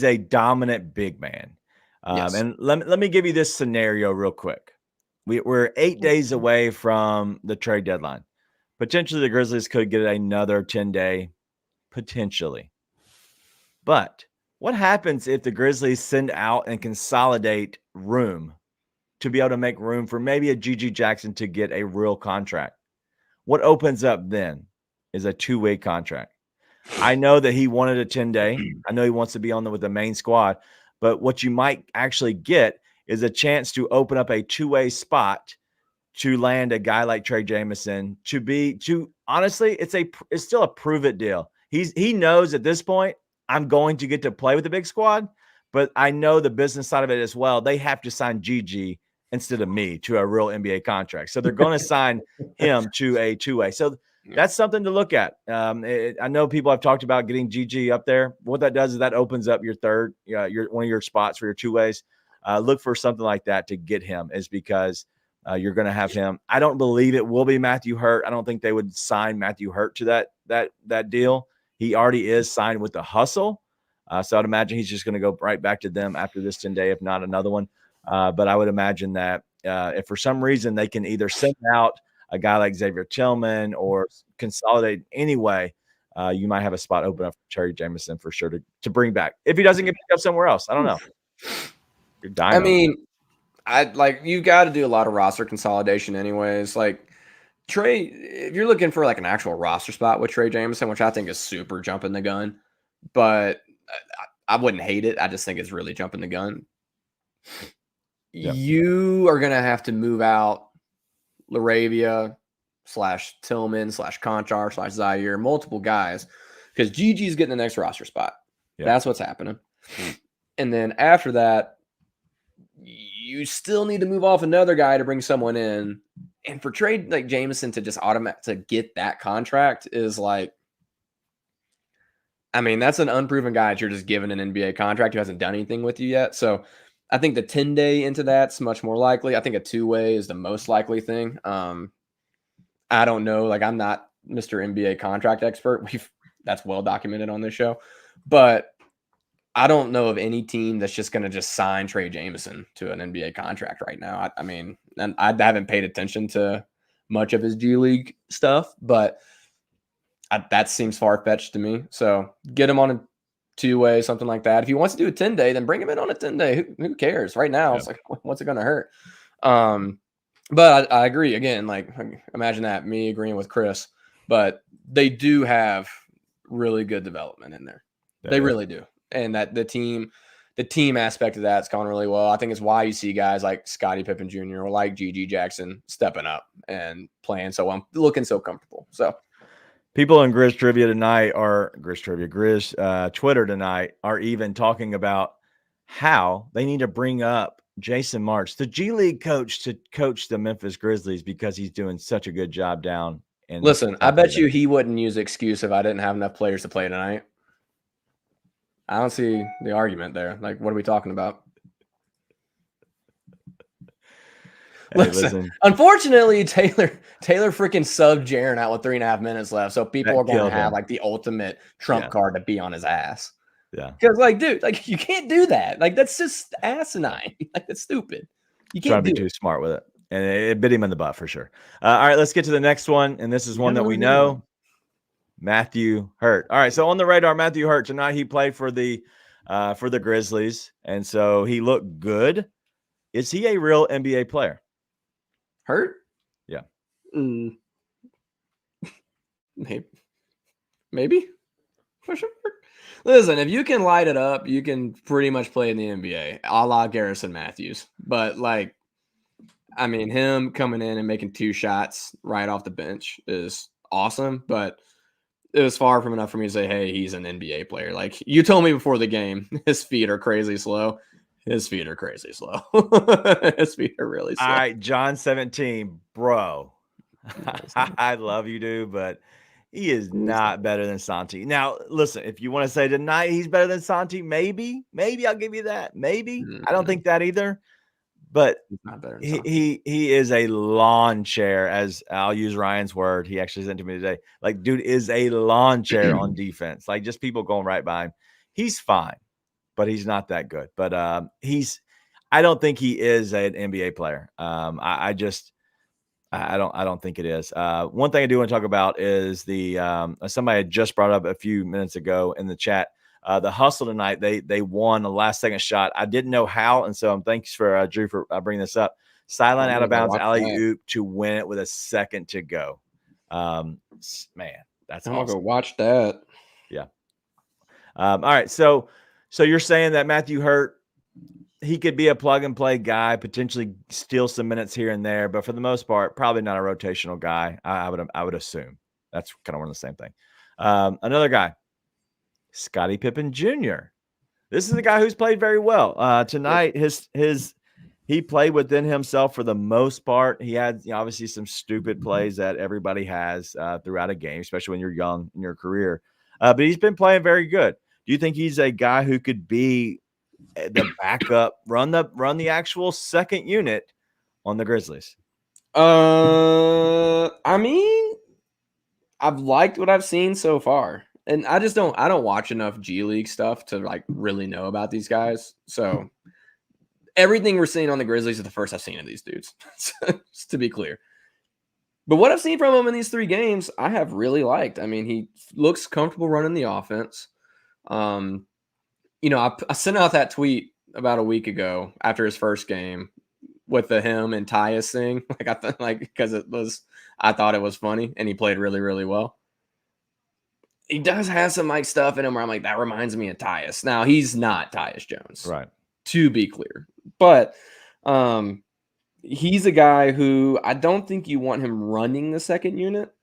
a dominant big man. Yes. And let me give you this scenario real quick. We're 8 days away from the trade deadline. Potentially the Grizzlies could get another 10-day, potentially. But what happens if the Grizzlies send out and consolidate room to be able to make room for maybe a GG Jackson to get a real contract? What opens up then is a 2-way contract. I know that he wanted a 10-day. I know he wants to be on with the main squad. But what you might actually get is a chance to open up a 2-way spot to land a guy like Trey Jameson honestly, it's still a prove it deal. He knows at this point, I'm going to get to play with the big squad, but I know the business side of it as well. They have to sign GG instead of me to a real NBA contract. So they're going to sign him to a 2-way. So that's something to look at. I know people have talked about getting GG up there. What that does is that opens up your third, one of your spots for your 2-ways. Look for something like that to get him, is because you're going to have him. I don't believe it will be Matthew Hurt. I don't think they would sign Matthew Hurt to that deal. He already is signed with the Hustle. So I'd imagine he's just going to go right back to them after this 10-day, if not another one. But I would imagine that if for some reason they can either send out a guy like Xavier Tillman or consolidate anyway, you might have a spot open up for Trey Jameson for sure to bring back. If he doesn't get picked up somewhere else, I don't know. I mean, you got to do a lot of roster consolidation anyways. Like Trey, if you're looking for like an actual roster spot with Trey Jameson, which I think is super jumping the gun, but I wouldn't hate it. I just think it's really jumping the gun. Yep. You are going to have to move out Laravia / Tillman / Conchar / Zaire, multiple guys, because GG's getting the next roster spot. Yep. That's what's happening. And then after that, you still need to move off another guy to bring someone in. And for trade like Jameson to just to get that contract is like, I mean, that's an unproven guy that you're just giving an NBA contract who hasn't done anything with you yet. So I think the 10-day into that's much more likely. I think a 2-way is the most likely thing. I don't know. Like, I'm not Mr. NBA contract expert. That's well documented on this show. But I don't know of any team that's just going to just sign Trey Jameson to an NBA contract right now. I mean, and I haven't paid attention to much of his G League stuff, but that seems far-fetched to me. So get him on a 2-way, something like that. If he wants to do a 10-day, then bring him in on a 10-day. Who cares? Right now, It's like, what's it going to hurt? But I agree. Again, like, imagine that, me agreeing with Chris. But they do have really good development in there. They really do. And that the team aspect of that's gone really well. I think it's why you see guys like Scottie Pippen Jr. or like GG Jackson stepping up and playing so I'm looking so comfortable. So people in Grizz Twitter tonight are even talking about how they need to bring up Jason March, the G League coach, to coach the Memphis Grizzlies because he's doing such a good job down. And listen, I bet you he wouldn't use the excuse if I didn't have enough players to play tonight. I don't see the argument there. Like, what are we talking about? Hey, listen. Unfortunately, Taylor freaking subbed Jaren out with 3.5 minutes left. So people are going to have like the ultimate trump card to be on his ass. Yeah. Because like, dude, like you can't do that. Like that's just asinine. Like that's stupid. You can't be too smart with it. And it bit him in the butt for sure. All right, let's get to the next one. And this is one that we know. Matthew Hurt. All right, so on the radar, Matthew Hurt tonight. He played for the Grizzlies, and so he looked good. Is he a real NBA player? Hurt? Yeah. Maybe. For sure. Listen, if you can light it up, you can pretty much play in the NBA, a la Garrison Matthews. But like, I mean, him coming in and making 2 shots right off the bench is awesome, but it was far from enough for me to say, hey, he's an NBA player. Like you told me before the game, his feet are crazy slow. His feet are crazy slow. His feet are really slow. All right, John 17, bro. I love you, dude, but he is not better than Santi. Now, listen, if you want to say tonight he's better than Santi, maybe I'll give you that. Maybe. I don't think that either. But he's not better than he is a lawn chair, as I'll use Ryan's word. He actually sent to me today. Like, dude is a lawn chair on defense. Like, just people going right by him. He's fine, but he's not that good. But I don't think he is an NBA player. I don't think it is. One thing I do want to talk about is the somebody had just brought up a few minutes ago in the chat. The hustle tonight, they won a last second shot. I didn't know how, and so thanks for Drew for bringing this up. Sideline out of bounds alley oop to win it with a second to go. Man, that's I'm awesome. gonna go watch that. Yeah. All right, so you're saying that Matthew Hurt, he could be a plug and play guy, potentially steal some minutes here and there, but for the most part, probably not a rotational guy. I would assume that's kind of one of the same thing. Another guy, Scottie Pippen Jr. This is a guy who's played very well tonight. He played within himself for the most part. He had obviously some stupid plays that everybody has throughout a game, especially when you're young in your career. But he's been playing very good. Do you think he's a guy who could be the backup, run the actual second unit on the Grizzlies? I mean, I've liked what I've seen so far. And I don't watch enough G League stuff to like really know about these guys. So everything we're seeing on the Grizzlies is the first I've seen of these dudes, just to be clear. But what I've seen from him in these 3 games, I have really liked. I mean, he looks comfortable running the offense. I sent out that tweet about a week ago after his first game with the him and Tyus thing. Because I thought it was funny, and he played really, really well. He does have some like stuff in him where I'm like, that reminds me of Tyus. Now he's not Tyus Jones, right? To be clear, but he's a guy who I don't think you want him running the second unit.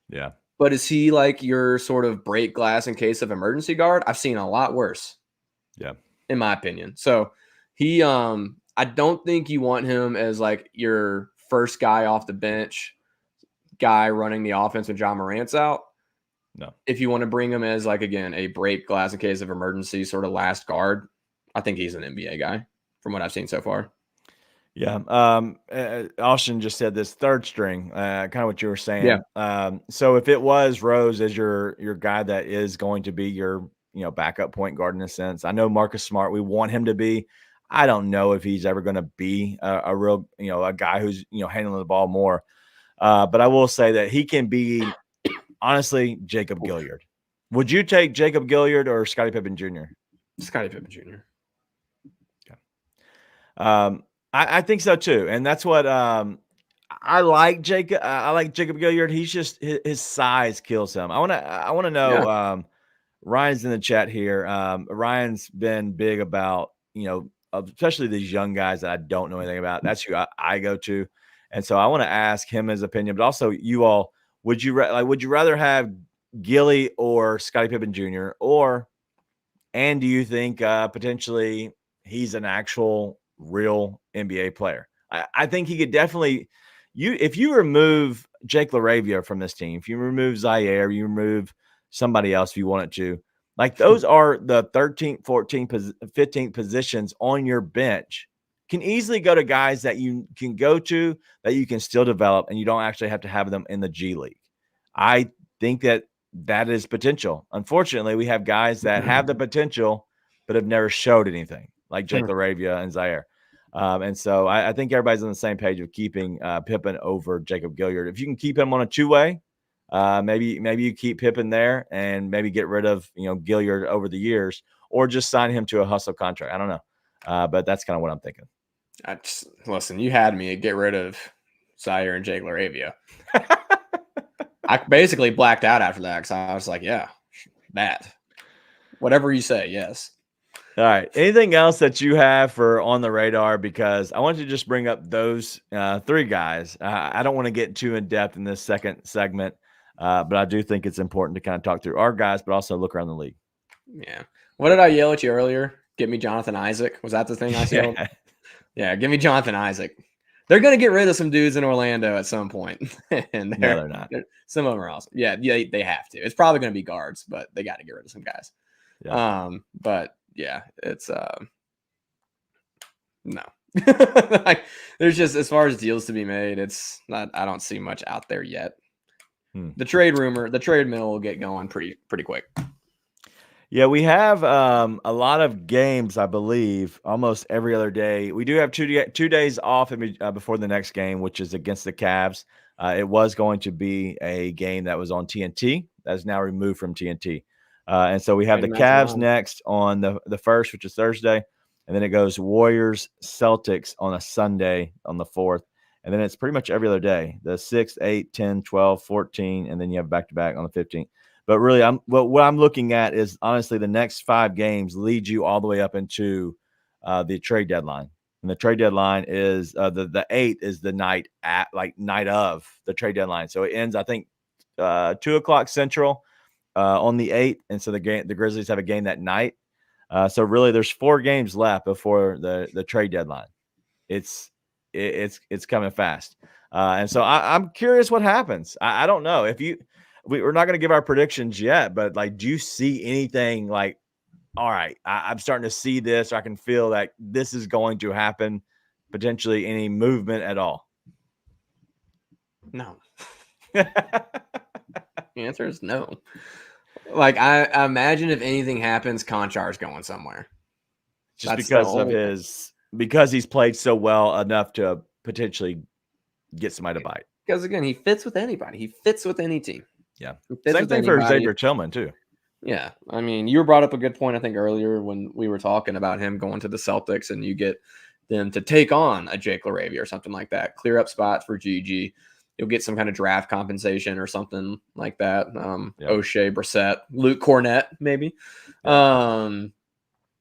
Yeah, but is he like your sort of break glass in case of emergency guard? I've seen a lot worse. Yeah, in my opinion. So he, I don't think you want him as like your first guy off the bench, guy running the offense when John Morant's out. No. If you want to bring him as like, again, a break glass in case of emergency sort of last guard, I think he's an NBA guy from what I've seen so far. Yeah. Austin just said this third string, kind of what you were saying. Yeah. So if it was Rose as your guy that is going to be your, backup point guard in a sense, I know Marcus Smart, we want him to be. I don't know if he's ever going to be a real, a guy who's, handling the ball more. But I will say that he can be, honestly, Jacob Gilyard. Would you take Jacob Gilyard or Scottie Pippen Jr.? Scottie Pippen Jr. Okay. I think so too, and that's what I like. Jacob Gilyard. He's just his size kills him. I want to know. Yeah. Ryan's in the chat here. Ryan's been big about especially these young guys that I don't know anything about. That's who I go to, and so I want to ask him his opinion. But also, you all, would you rather have Gilly or Scottie Pippen Jr. And do you think potentially he's an actual real NBA player? I think he could definitely. If you remove Jake LaRavia from this team, if you remove Zaire, you remove somebody else if you wanted to, like those are the 13th, 14th, 15th positions on your bench. Can easily go to guys that you can go to that you can still develop, and you don't actually have to have them in the G League. I think that is potential. Unfortunately, we have guys that have the potential but have never showed anything, like Jake LaRavia and Zaire. And so I think everybody's on the same page of keeping Pippen over Jacob Gilyard. If you can keep him on a two-way, maybe you keep Pippen there and maybe get rid of Gilyard over the years, or just sign him to a hustle contract. I don't know, but that's kind of what I'm thinking. Listen, you had me get rid of Zaire and Jake LaRavia. I basically blacked out after that because I was like, yeah, that. Whatever you say, yes. All right. Anything else that you have for on the radar? Because I wanted to just bring up those 3 guys. I don't want to get too in depth in this second segment. But I do think it's important to kind of talk through our guys, but also look around the league. Yeah. What did I yell at you earlier? Get me Jonathan Isaac. Was that the thing I said? Yeah, give me Jonathan Isaac. They're going to get rid of some dudes in Orlando at some point. And no, they're not. Some of them are awesome. Yeah, they have to. It's probably going to be guards, but they got to get rid of some guys. Yeah. But yeah, it's no. Like, there's just, as far as deals to be made, it's not. I don't see much out there yet. The trade mill will get going pretty quick. Yeah, we have a lot of games, I believe, almost every other day. We do have 2 days off before the next game, which is against the Cavs. It was going to be a game that was on TNT. That is now removed from TNT. And so we have the Cavs next on the 1st, which is Thursday. And then it goes Warriors, Celtics on a Sunday on the 4th. And then it's pretty much every other day, the 6th, 8, 10, 12, 14, and then you have back-to-back on the 15th. But really, what I'm looking at is, honestly, the next 5 games lead you all the way up into the trade deadline. And the trade deadline is the 8th is the night of the trade deadline. So it ends, I think, 2:00 Central on the 8th. And so the Grizzlies have a game that night. So really, there's 4 games left before the trade deadline. It's coming fast. And so I'm curious what happens. I don't know if we're not going to give our predictions yet, but like, do you see anything like, all right, I'm starting to see this, or I can feel that this is going to happen, potentially any movement at all? No. The answer is no. Like, I imagine if anything happens, Konchar's going somewhere. Just because he's played so well enough to potentially get somebody to bite. Because again, he fits with anybody. He fits with any team. Yeah. Same thing for Xavier Tillman too. Yeah. I mean, you brought up a good point, I think, earlier when we were talking about him going to the Celtics, and you get them to take on a Jake LaRavia or something like that, clear up spots for Gigi. You'll get some kind of draft compensation or something like that. O'Shea, Brissett, Luke Cornett, maybe. But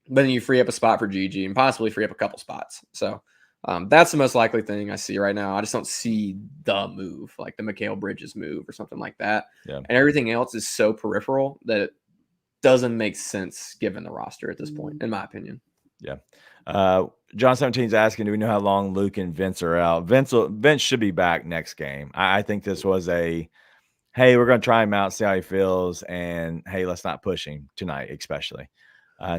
then you free up a spot for Gigi and possibly free up a couple spots. So that's the most likely thing I see right now. I just don't see the move, like the Mikal Bridges move or something like that. Yeah. And everything else is so peripheral that it doesn't make sense given the roster at this point, in my opinion. Yeah. John 17's asking, do we know how long Luke and Vince are out? Vince should be back next game. I think this was hey, we're going to try him out, see how he feels, and hey, let's not push him tonight, especially.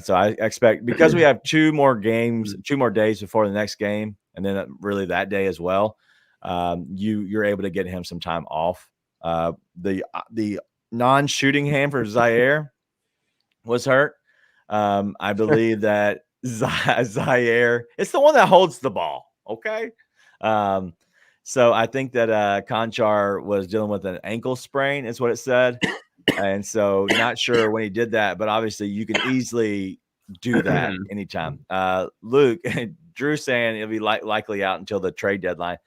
So I expect, because we have 2 more days before the next game, and then really that day as well, you're able to get him some time off. The non-shooting hand for Zaire was hurt. I believe that Zaire, it's the one that holds the ball. Okay. So I think that Konchar was dealing with an ankle sprain, is what it said. And so not sure when he did that, but obviously you can easily do that anytime. Luke, Drew saying it'll be likely out until the trade deadline.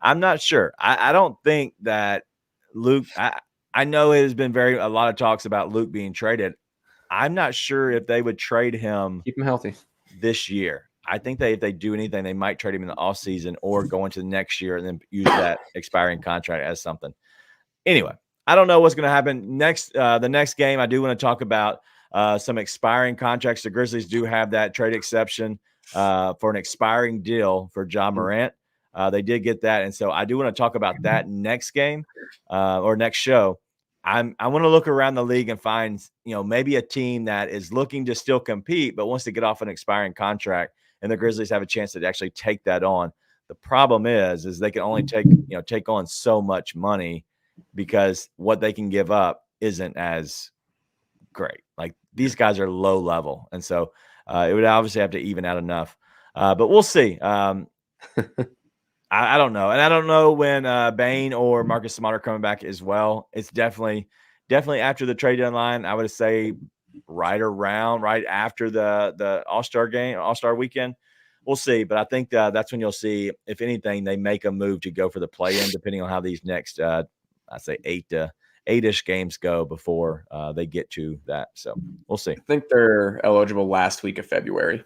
I'm not sure. I don't think that Luke, I know it has been a lot of talks about Luke being traded. I'm not sure if they would trade him. Keep him healthy this year. I think if they do anything, they might trade him in the offseason or go into the next year and then use that expiring contract as something. Anyway, I don't know what's going to happen next. The next game, I do want to talk about some expiring contracts. The Grizzlies do have that trade exception for an expiring deal for Ja Morant. They did get that, and so I do want to talk about that next game or next show. I want to look around the league and find, maybe a team that is looking to still compete but wants to get off an expiring contract, and the Grizzlies have a chance to actually take that on. The problem is they can only take on so much money, because what they can give up isn't as great. Like, these guys are low level. And so it would obviously have to even out enough. But we'll see. I don't know. And I don't know when Bane or Marcus Smart are coming back as well. It's definitely after the trade deadline. I would say right after the All-Star weekend. We'll see. But I think that's when you'll see, if anything, they make a move to go for the play-in, depending on how these next I'd say 8-ish games go before they get to that. So we'll see. I think they're eligible last week of February.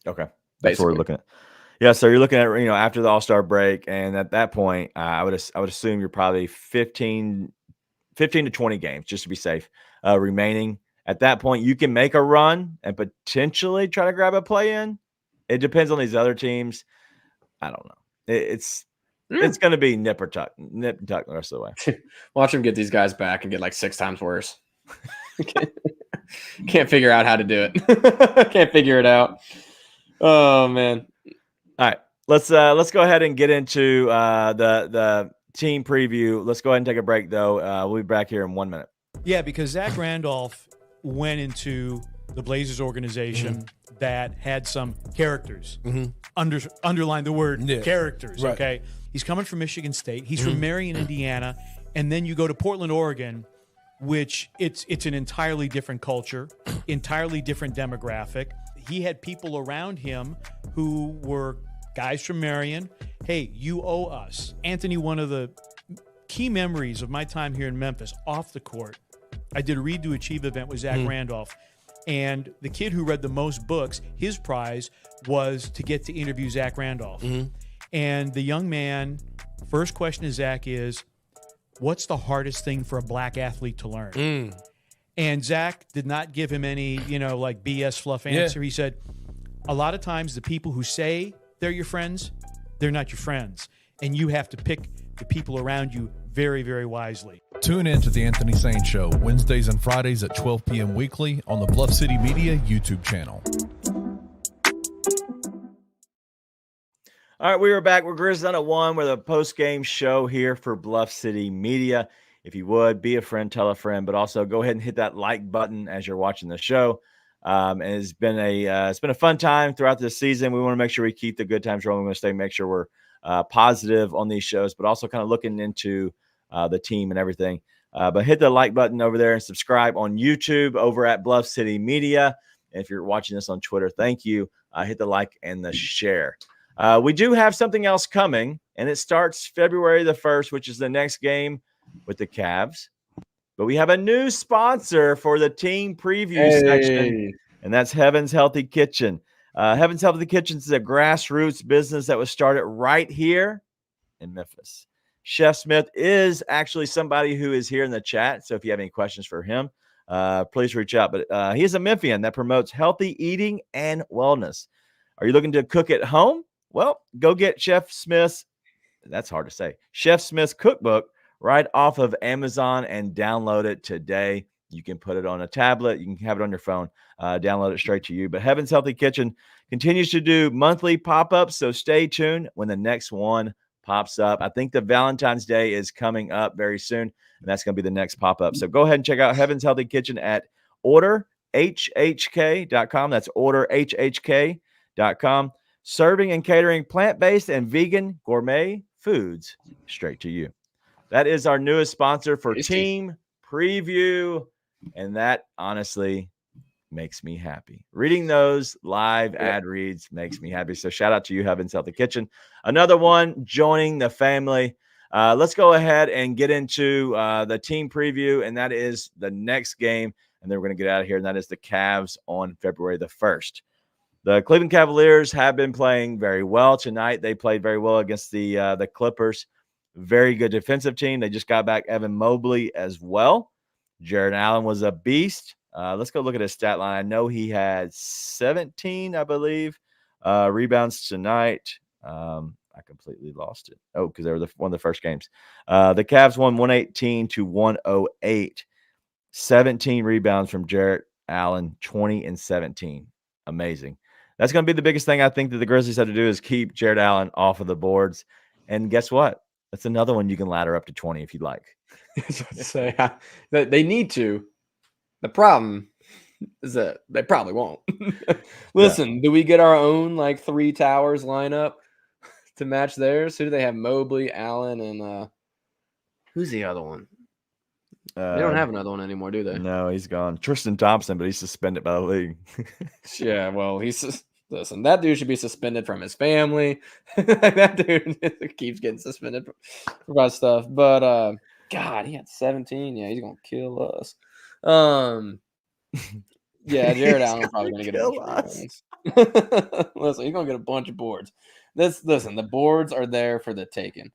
Okay. That's what we're looking at. Yeah. So you're looking at, after the All-Star break. And at that point, I would assume you're probably 15 15 to 20 games just to be safe remaining. At that point, you can make a run and potentially try to grab a play-in. It depends on these other teams. I don't know. It's going to be nip and tuck the rest of the way. Watch him get these guys back and get like 6 times worse. Can't figure out how to do it. Can't figure it out. Oh man. All right. Let's go ahead and get into the team preview. Let's go ahead and take a break though. We'll be back here in 1 minute. Yeah, because Zach Randolph went into the Blazers organization that had some characters. Underline the word characters. Right. Okay. He's coming from Michigan State. He's from Marion, Indiana. And then you go to Portland, Oregon, which it's an entirely different culture, entirely different demographic. He had people around him who were guys from Marion. Hey, you owe us. Anthony, one of the key memories of my time here in Memphis off the court, I did a Read to Achieve event with Zach Randolph. And the kid who read the most books, his prize was to get to interview Zach Randolph. And the young man, first question to Zach is, what's the hardest thing for a black athlete to learn? And Zach did not give him any, like BS fluff answer. He said, a lot of times the people who say they're your friends, they're not your friends. And you have to pick the people around you very, very wisely. Tune in to The Anthony Sane Show, Wednesdays and Fridays at 12 p.m. weekly on the Bluff City Media YouTube channel. All right, we are back. We're Grizz 901. We're the post-game show here for Bluff City Media. If you would, be a friend, tell a friend, but also go ahead and hit that like button as you're watching the show. And it's been a fun time throughout this season. We want to make sure we keep the good times rolling. We want to make sure we're positive on these shows, but also kind of looking into the team and everything. But hit the like button over there and subscribe on YouTube over at Bluff City Media. And if you're watching this on Twitter, thank you. Hit the like and the share. We do have something else coming, and it starts February the 1st, which is the next game with the Cavs. But we have a new sponsor for the team preview section, and that's Heaven's Healthy Kitchen. Heaven's Healthy Kitchen is a grassroots business that was started right here in Memphis. Chef Smith is actually somebody who is here in the chat, so if you have any questions for him, please reach out. But he is a Memphian that promotes healthy eating and wellness. Are you looking to cook at home? Well, go get Chef Smith's, that's hard to say, Chef Smith's cookbook right off of Amazon and download it today. You can put it on a tablet. You can have it on your phone, download it straight to you. But Heaven's Healthy Kitchen continues to do monthly pop-ups, so stay tuned when the next one pops up. I think the Valentine's Day is coming up very soon, and that's going to be the next pop-up. So go ahead and check out Heaven's Healthy Kitchen at orderhhk.com. That's orderhhk.com. Serving and catering plant-based and vegan gourmet foods straight to you. That is our newest sponsor for team preview, and that honestly makes me happy. Reading those live ad reads makes me happy. So shout out to you, Heaven's Healthy Kitchen. Another one joining the family. Let's go ahead and get into the team preview, and that is the next game, and then we're going to get out of here, and that is the Cavs on February the 1st. The Cleveland Cavaliers have been playing very well tonight. They played very well against the Clippers. Very good defensive team. They just got back Evan Mobley as well. Jaren Allen was a beast. Let's go look at his stat line. I know he had 17, I believe, rebounds tonight. I completely lost it. Oh, because they were one of the first games. The Cavs won 118-108. 17 rebounds from Jaren Allen, 20 and 17. Amazing. That's going to be the biggest thing I think that the Grizzlies have to do is keep Jaren Allen off of the boards. And guess what? That's another one you can ladder up to 20 if you'd like. Say they need to. The problem is that they probably won't. Listen, do we get our own like 3 towers lineup to match theirs? Who do they have? Mobley, Allen, and who's the other one? They don't have another one anymore, do they? No, he's gone. Tristan Thompson, but he's suspended by the league. Yeah, well, listen, that dude should be suspended from his family. That dude keeps getting suspended for bad stuff. But God, he had 17. Yeah, he's gonna kill us. Yeah, Jared Allen's probably gonna get a bunch of boards. Listen, he's gonna get a bunch of boards. Listen, the boards are there for the taking.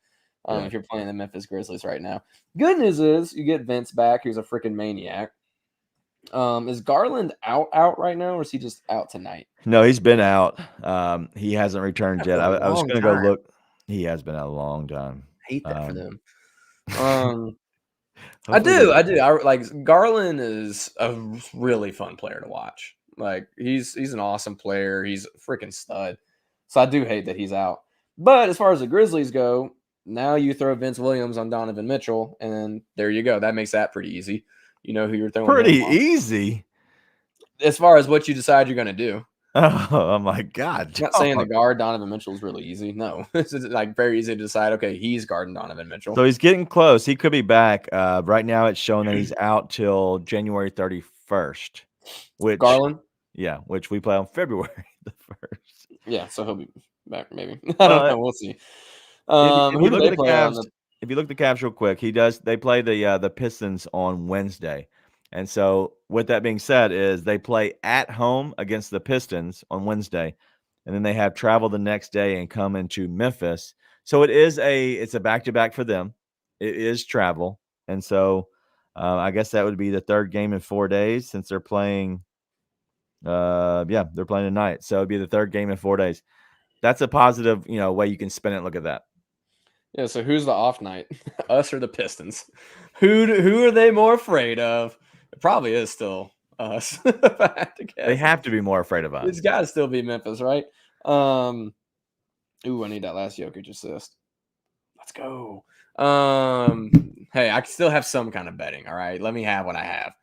if you're playing the Memphis Grizzlies right now. Good news is you get Vince back, who's a freaking maniac. Is Garland out right now, or is he just out tonight? No, he's been out. He hasn't returned yet. I was going to go look. He has been out a long time. I hate that for them. I do. Like Garland is a really fun player to watch. Like he's an awesome player. He's a freaking stud. So I do hate that he's out. But as far as the Grizzlies go, now you throw Vince Williams on Donovan Mitchell, and there you go. That makes that pretty easy. You know who you're throwing. Pretty easy. As far as what you decide you're going to do. Oh my God. I'm not saying the guard Donovan Mitchell is really easy. No, it's like very easy to decide. Okay, he's guarding Donovan Mitchell. So he's getting close. He could be back. Right now it's showing that he's out till January 31st. Which Garland? Yeah, which we play on February the 1st. Yeah, so he'll be back maybe. I don't know. We'll see. If you look at the Cavs real quick, they play the Pistons on Wednesday. And so with that being said, is they play at home against the Pistons on Wednesday, and then they have travel the next day and come into Memphis. So it's a back-to-back for them. It is travel. And so I guess that would be the third game in 4 days since they're playing. They're playing tonight. So it'd be the third game in 4 days. That's a positive, way you can spin it. Look at that. Yeah. So who's the off night? Us or the Pistons? Who are they more afraid of? It probably is still us. They have to be more afraid of us. It's got to still be Memphis, right? I need that last Jokic assist. Let's go. Hey, I can still have some kind of betting. All right, let me have what I have.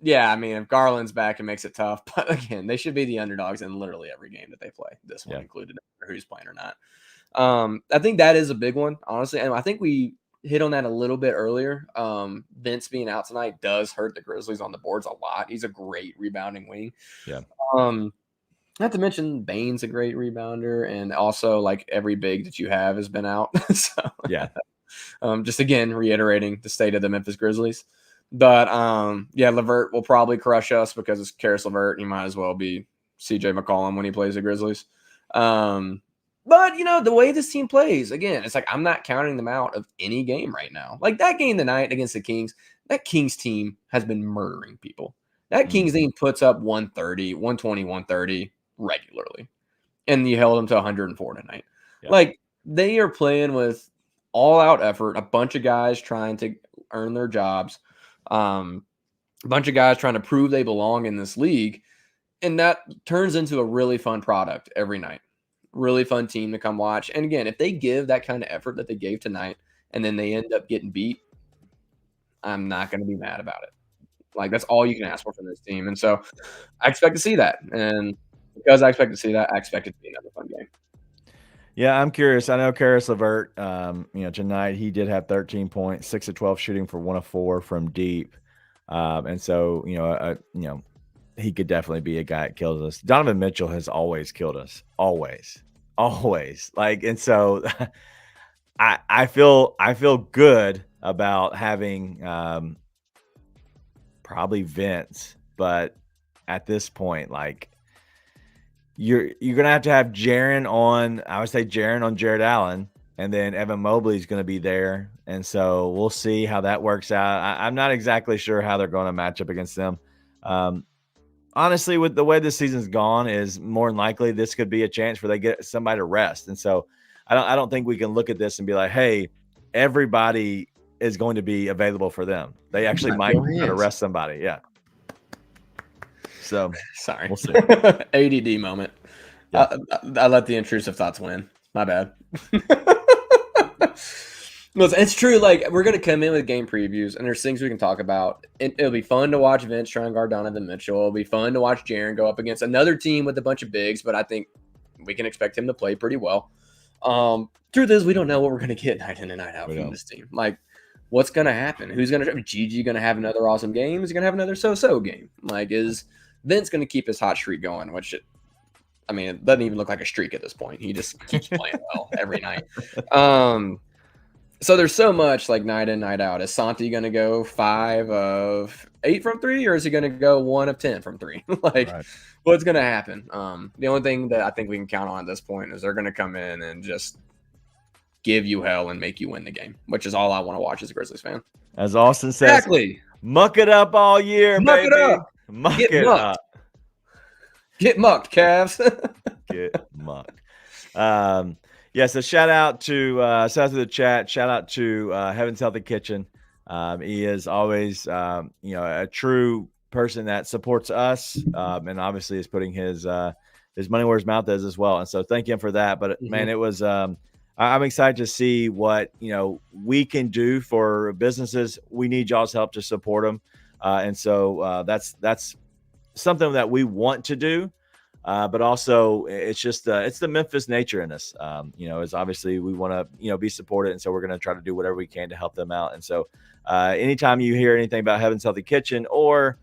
Yeah, I mean, if Garland's back, it makes it tough. But again, they should be the underdogs in literally every game that they play. This one included, or who's playing or not. I think that is a big one, honestly, and I think we hit on that a little bit earlier. Vince being out tonight does hurt the Grizzlies on the boards a lot. He's a great rebounding wing. Yeah. Not to mention Bane's a great rebounder, and also like every big that you have has been out. So yeah. Just again reiterating the state of the Memphis Grizzlies. But LeVert will probably crush us because it's Karis LeVert. He might as well be CJ McCollum when he plays the Grizzlies. But, the way this team plays, again, it's like I'm not counting them out of any game right now. Like that game tonight against the Kings, that Kings team has been murdering people. That Kings team puts up 130, 120, 130 regularly. And you held them to 104 tonight. Yeah. Like they are playing with all-out effort, a bunch of guys trying to earn their jobs, a bunch of guys trying to prove they belong in this league. And that turns into a really fun product every night. Really fun team to come watch. And again, if they give that kind of effort that they gave tonight and then they end up getting beat, I'm not going to be mad about it. Like that's all you can ask for from this team. And so I expect to see that. And because I expect to see that, I expect it to be another fun game. Yeah, I'm curious. I know Karis LeVert, tonight he did have 13 points, 6 of 12 shooting for 1 of 4 from deep. And so, he could definitely be a guy that kills us. Donovan Mitchell has always killed us. Always. Like, and so I feel good about having probably Vince, but at this point, like you're gonna have Jaren on. I would say Jaren on Jared Allen, and then Evan Mobley is going to be there, and so we'll see how that works out. I'm not exactly sure how they're going to match up against them. Honestly, with the way this season's gone, is more than likely this could be a chance where they get somebody to rest. And so I don't think we can look at this and be like, hey, everybody is going to be available for them. They actually might try to rest somebody. Yeah. So sorry. We'll see. ADD moment. Yeah. I let the intrusive thoughts win. My bad. It's true. Like we're gonna come in with game previews, and there's things we can talk about. It'll be fun to watch Vince try and guard Donovan Mitchell. It'll be fun to watch Jaren go up against another team with a bunch of bigs, but I think we can expect him to play pretty well. Truth is, we don't know what we're gonna get night in and night out from this team. Like, what's gonna happen? Who's gonna? Gigi gonna have another awesome game? Is he gonna have another so-so game? Like, is Vince gonna keep his hot streak going? It doesn't even look like a streak at this point. He just keeps playing well every night. So there's so much like night in, night out. Is Santi going to go 5 of 8 from 3, or is he going to go 1 of 10 from 3? What's going to happen? The only thing that I think we can count on at this point is they're going to come in and just give you hell and make you win the game, which is all I want to watch as a Grizzlies fan. As Austin says, exactly. Muck it up all year, muck baby. It up. Muck Get it mucked. up. Get mucked, Cavs. Get mucked. So shout out to the chat. Shout out to Heaven's Healthy Kitchen. He is always a true person that supports us, and obviously is putting his money where his mouth is as well. And so thank him for that. But man, it was I'm excited to see what we can do for businesses. We need y'all's help to support them, and so that's something that we want to do. But also it's just it's the Memphis nature in us. Is obviously we want to be supported, and so we're going to try to do whatever we can to help them out. And so anytime you hear anything about Heaven's Healthy Kitchen or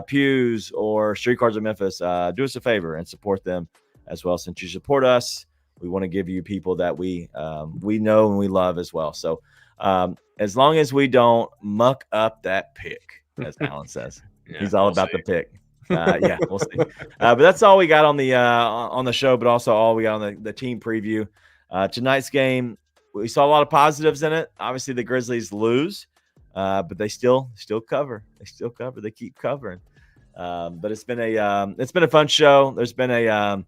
Pews or Streetcars of Memphis, do us a favor and support them as well. Since you support us, we want to give you people that we know and we love as well. So as long as we don't muck up that pick, as Alan says, he's all about the pick. We'll see. But that's all we got on the show, but also all we got on the team preview. Tonight's game, we saw a lot of positives in it. Obviously, the Grizzlies lose, but they still cover. They still cover. They keep covering. But it's been a fun show. There's been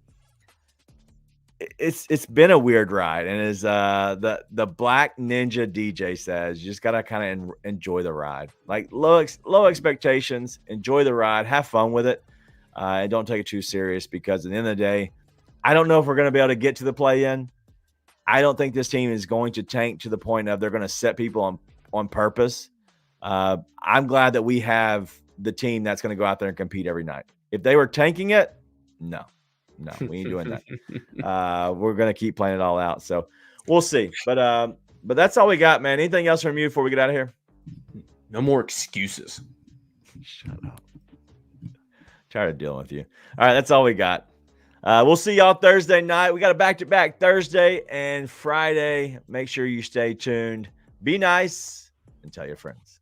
it's been a weird ride, and as the Black Ninja DJ says, you just gotta kind of enjoy the ride. Like low expectations, enjoy the ride, have fun with it, and don't take it too serious, because at the end of the day, I don't know if we're going to be able to get to the play-in. I don't think this team is going to tank to the point of they're going to set people on purpose. I'm glad that we have the team that's going to go out there and compete every night. If they were tanking it, no, we ain't doing that. We're going to keep playing it all out. So we'll see. But that's all we got, man. Anything else from you before we get out of here? No more excuses. Shut up. Tired of dealing with you. All right, that's all we got. We'll see y'all Thursday night. We got a back-to-back Thursday and Friday. Make sure you stay tuned. Be nice and tell your friends.